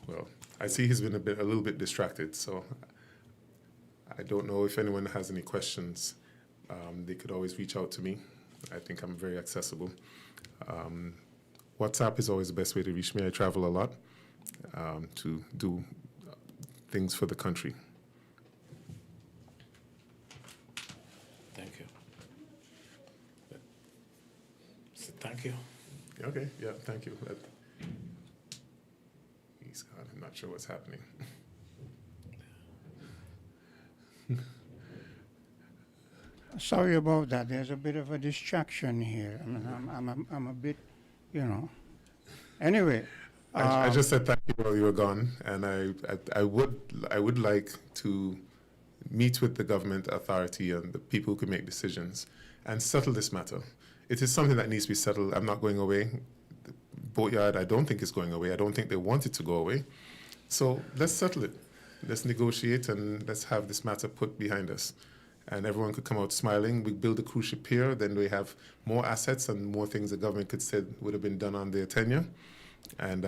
Well, I see he's been a little bit distracted, so I don't know if anyone has any questions. They could always reach out to me. I think I'm very accessible. WhatsApp is always the best way to reach me. I travel a lot to do things for the country. Thank you. So thank you. Okay, yeah, thank you. He's gone. I'm not sure what's happening. Sorry about that. There's a bit of a distraction here. I mean, I'm a bit, you know. Anyway, I just said thank you while you were gone, and I would like to meet with the government authority and the people who can make decisions and settle this matter. It is something that needs to be settled. I'm not going away. The boatyard, I don't think is going away. I don't think they want it to go away. So let's settle it. Let's negotiate and let's have this matter put behind us. And everyone could come out smiling. We build a cruise ship here, then we have more assets and more things the government could say would have been done on their tenure, and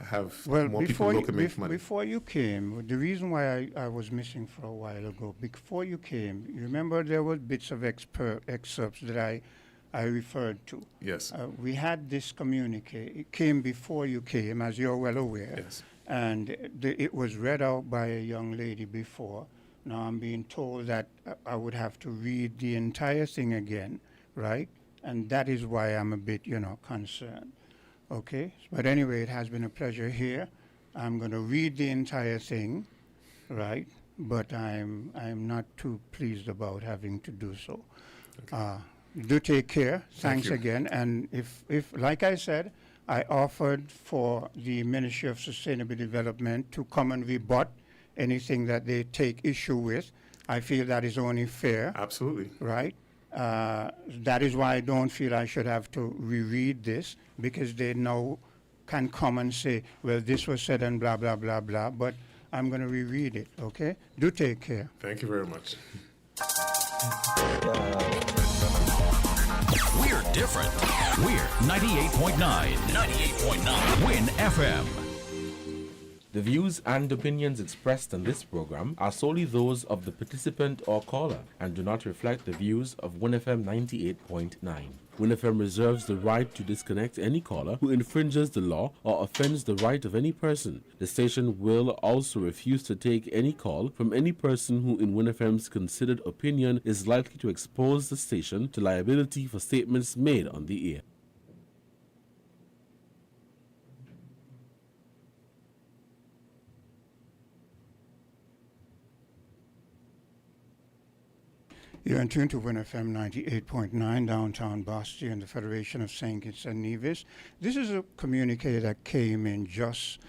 have more people who can make money. Before you came, the reason why I was missing for a while ago, before you came, you remember there were bits of excerpts that I referred to. Yes. We had this communique. It came before you came, as you're well aware. Yes. And it was read out by a young lady before. Now I'm being told that I would have to read the entire thing again, right? And that is why I'm a bit, concerned. Okay? But anyway, it has been a pleasure here. I'm going to read the entire thing, right? But I'm not too pleased about having to do so. Okay. Do take care. Thanks again. And if like I said, I offered for the Ministry of Sustainable Development to come and rebut anything that they take issue with. I feel that is only fair. Absolutely. Right? That is why I don't feel I should have to reread this, because they now can come and say, well, this was said and blah, blah, blah, blah, but I'm going to reread it, okay? Do take care. Thank you very much. We're different. We're 98.9. 98.9. Win FM. The views and opinions expressed on this program are solely those of the participant or caller and do not reflect the views of WinFM 98.9. WinFM reserves the right to disconnect any caller who infringes the law or offends the right of any person. The station will also refuse to take any call from any person who, in WinFM's considered opinion, is likely to expose the station to liability for statements made on the air. You're in tune to WinFM 98.9, downtown Boston, and the Federation of St. Kitts and Nevis. This is a communique that came in just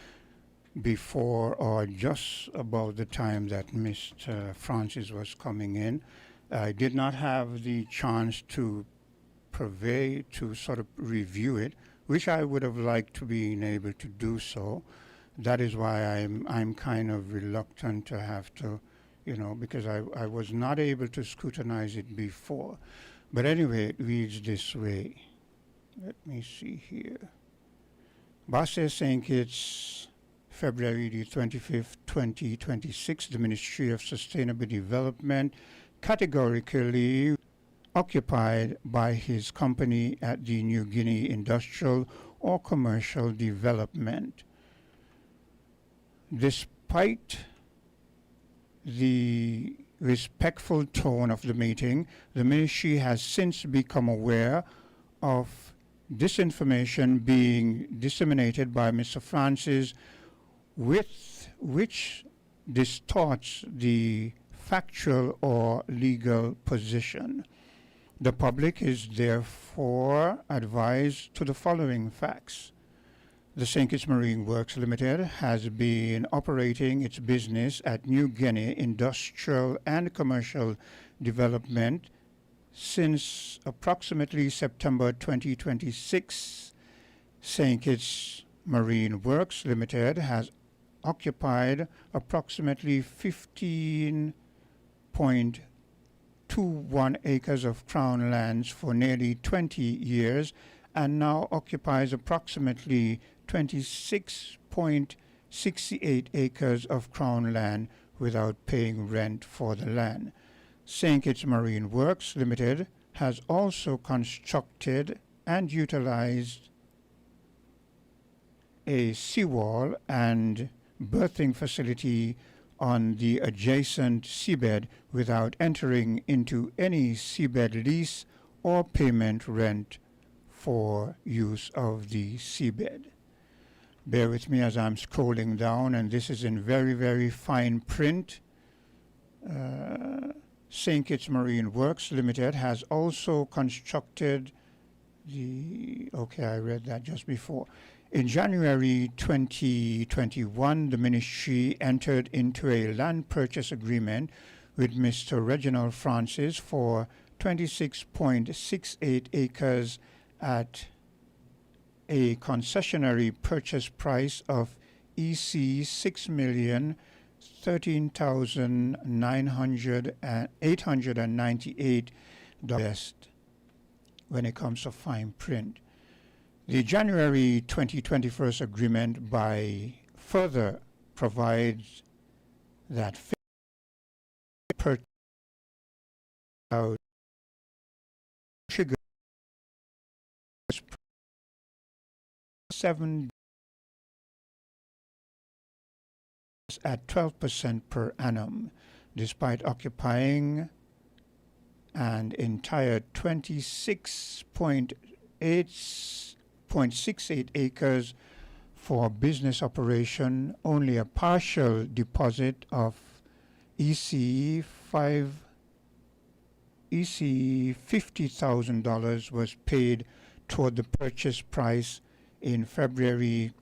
before or just about the time that Mr. Francis was coming in. I did not have the chance to sort of review it, which I would have liked to be able to do so. That is why I'm kind of reluctant to have to, because I was not able to scrutinize it before. But anyway, it reads this way. Let me see here. Boston St. Kitts, February the 25th, 2026, the Ministry of Sustainable Development categorically occupied by his company at the New Guinea Industrial or Commercial Development. Despite the respectful tone of the meeting, the ministry has since become aware of disinformation being disseminated by Mr. Francis, which distorts the factual or legal position. The public is therefore advised to the following facts. The St. Kitts Marine Works Limited has been operating its business at New Guinea Industrial and Commercial Development since approximately September 2026. St. Kitts Marine Works Limited has occupied approximately 15.21 acres of Crown lands for nearly 20 years and now occupies approximately 26.68 acres of Crown land, without paying rent for the land. St. Kitts Marine Works Limited has also constructed and utilized a seawall and berthing facility on the adjacent seabed without entering into any seabed lease or payment rent for use of the seabed. Bear with me as I'm scrolling down, and this is in very, very fine print. St. Kitts Marine Works Limited has also constructed okay, I read that just before. In January 2021, the ministry entered into a land purchase agreement with Mr. Reginald Francis for 26.68 acres at a concessionary purchase price of EC $6,013,898 when it comes to fine print. The January 2021 agreement by further provides that purchase sugar 7 at 12% per annum, despite occupying an entire 26.68 acres for business operation. Only a partial deposit of EC $50,000 was paid toward the purchase price in February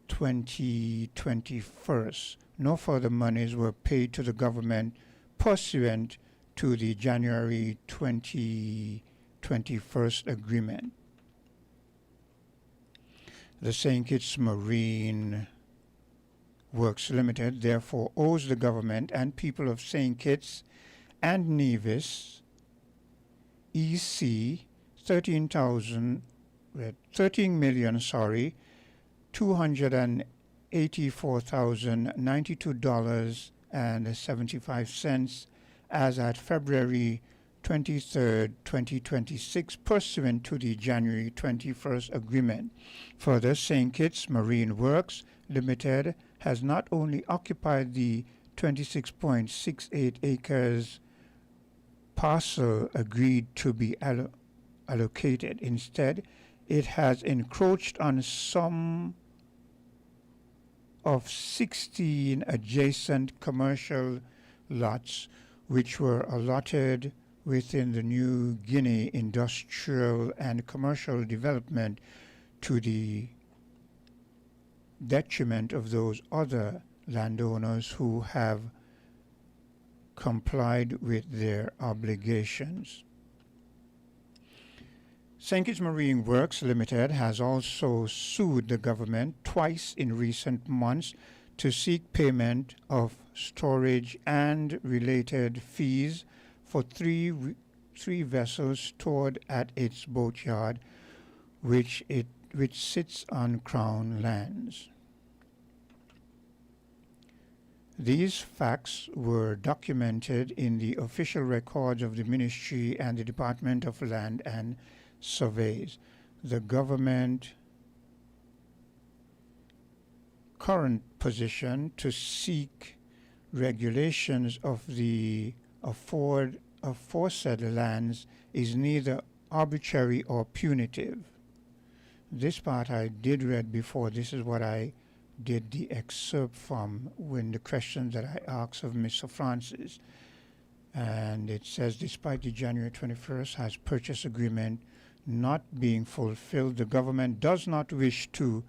2021. No further monies were paid to the government pursuant to the January 2021 agreement. The St. Kitts Marine Works Limited therefore owes the government and people of St. Kitts and Nevis EC $13,284,092.75 as at February 23, 2026, pursuant to the January 21st agreement. Further, St. Kitts Marine Works Limited has not only occupied the 26.68 acres parcel agreed to be allocated. Instead, it has encroached on some of 16 adjacent commercial lots which were allotted within the New Guinea industrial and commercial development, to the detriment of those other landowners who have complied with their obligations. St. Kitts Marine Works Limited has also sued the government twice in recent months to seek payment of storage and related fees for three vessels stored at its boatyard, which sits on Crown lands. These facts were documented in the official records of the Ministry and the Department of Land and Surveys. The government current position to seek regulations of the aforesaid lands is neither arbitrary or punitive. This part I did read before. This is what I did the excerpt from when the questions that I asked of Mr. Francis. And it says, despite the January 21st has purchase agreement not being fulfilled, the government does not wish to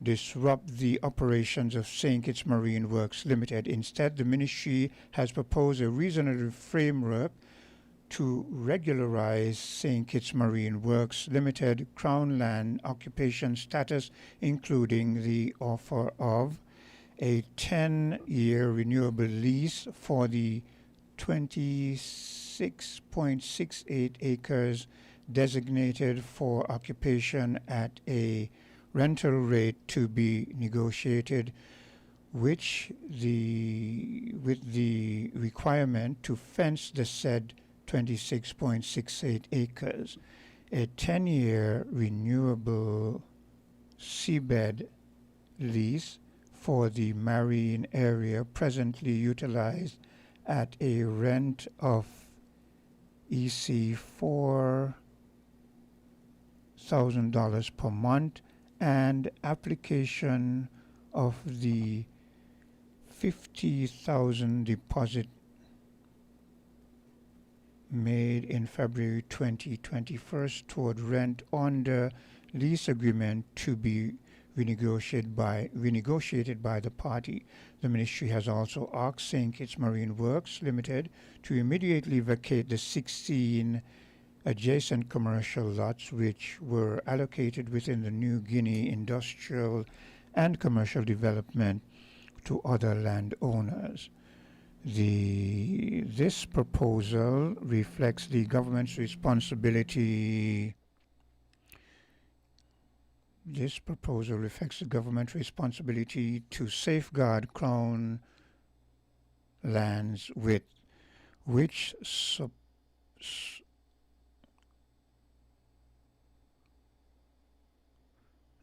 disrupt the operations of St. Kitts Marine Works Limited. Instead, the ministry has proposed a reasonable framework to regularize St. Kitts Marine Works Limited Crown land occupation status, including the offer of a 10-year renewable lease for the 26.68 acres designated for occupation at a rental rate to be negotiated with the requirement to fence the said 26.68 acres, a 10-year renewable seabed lease for the marine area presently utilized at a rent of EC $4,000 per month, and application of the 50,000 deposit made in February 2021 toward rent on the lease agreement to be renegotiated by the party. The ministry has also asked St. Kitts Marine Works Limited to immediately vacate the 16 adjacent commercial lots which were allocated within the New Guinea industrial and commercial development to other landowners. This proposal reflects the government's responsibility. This proposal reflects the government's responsibility to safeguard Crown lands with which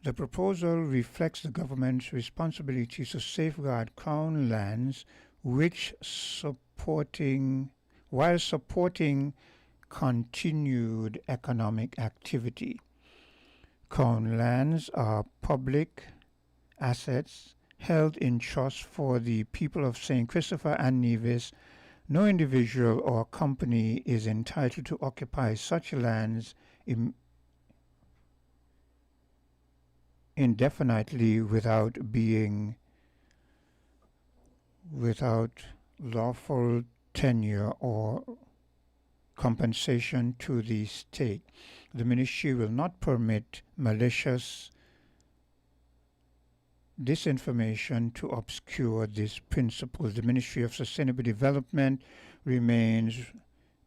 The proposal reflects the government's responsibility to safeguard Crown lands while supporting continued economic activity. Crown lands are public assets held in trust for the people of St. Christopher and Nevis. No individual or company is entitled to occupy such lands indefinitely without lawful tenure or compensation to the state. The ministry will not permit malicious disinformation to obscure this principle. The Ministry of Sustainable Development remains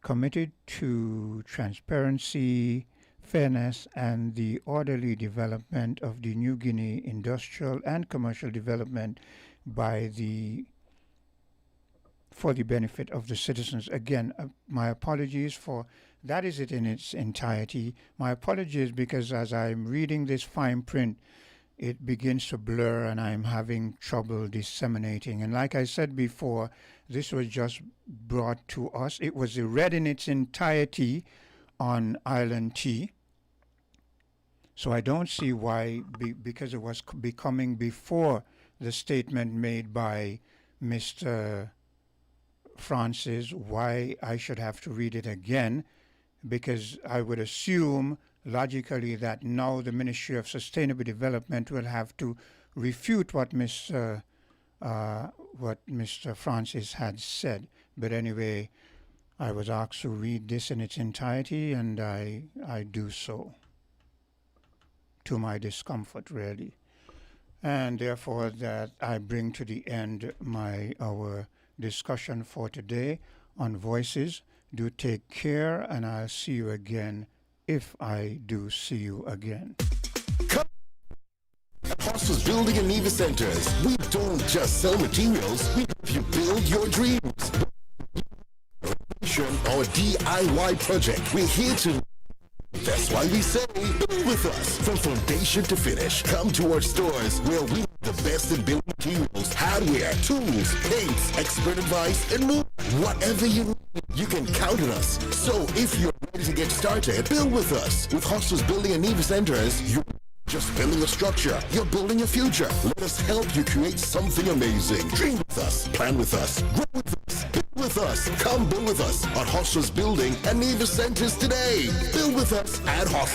committed to transparency, fairness, and the orderly development of the New Guinea industrial and commercial development for the benefit of the citizens. Again, my apologies for that is it in its entirety. My apologies because as I'm reading this fine print, it begins to blur and I'm having trouble disseminating. And like I said before, this was just brought to us. It was read in its entirety on Island T. So I don't see why, because it was becoming before the statement made by Mr. Francis, why I should have to read it again, because I would assume logically that now the Ministry of Sustainable Development will have to refute what Mr. Francis had said. But anyway, I was asked to read this in its entirety, and I do so, to my discomfort, really. And therefore, that I bring to the end our discussion for today on Voices. Do take care, and I'll see you again if I do see you again. Hostels Building and Nevis Centers. We don't just sell materials, we help you build your dreams. Or DIY project, we're here to. That's why we say, build with us from foundation to finish. Come to our stores where we have the best in building materials, hardware, tools, paints, expert advice, and more. Whatever you need, you can count on us. So if you're ready to get started, build with us. With Hostels Building and Nevis Centers, you're just building a structure, you're building a future. Let us help you create something amazing. Dream with us, plan with us, grow with us, build with us. Come build with us at Hostels Building and Nevis Centers today. Build with us at Hostels.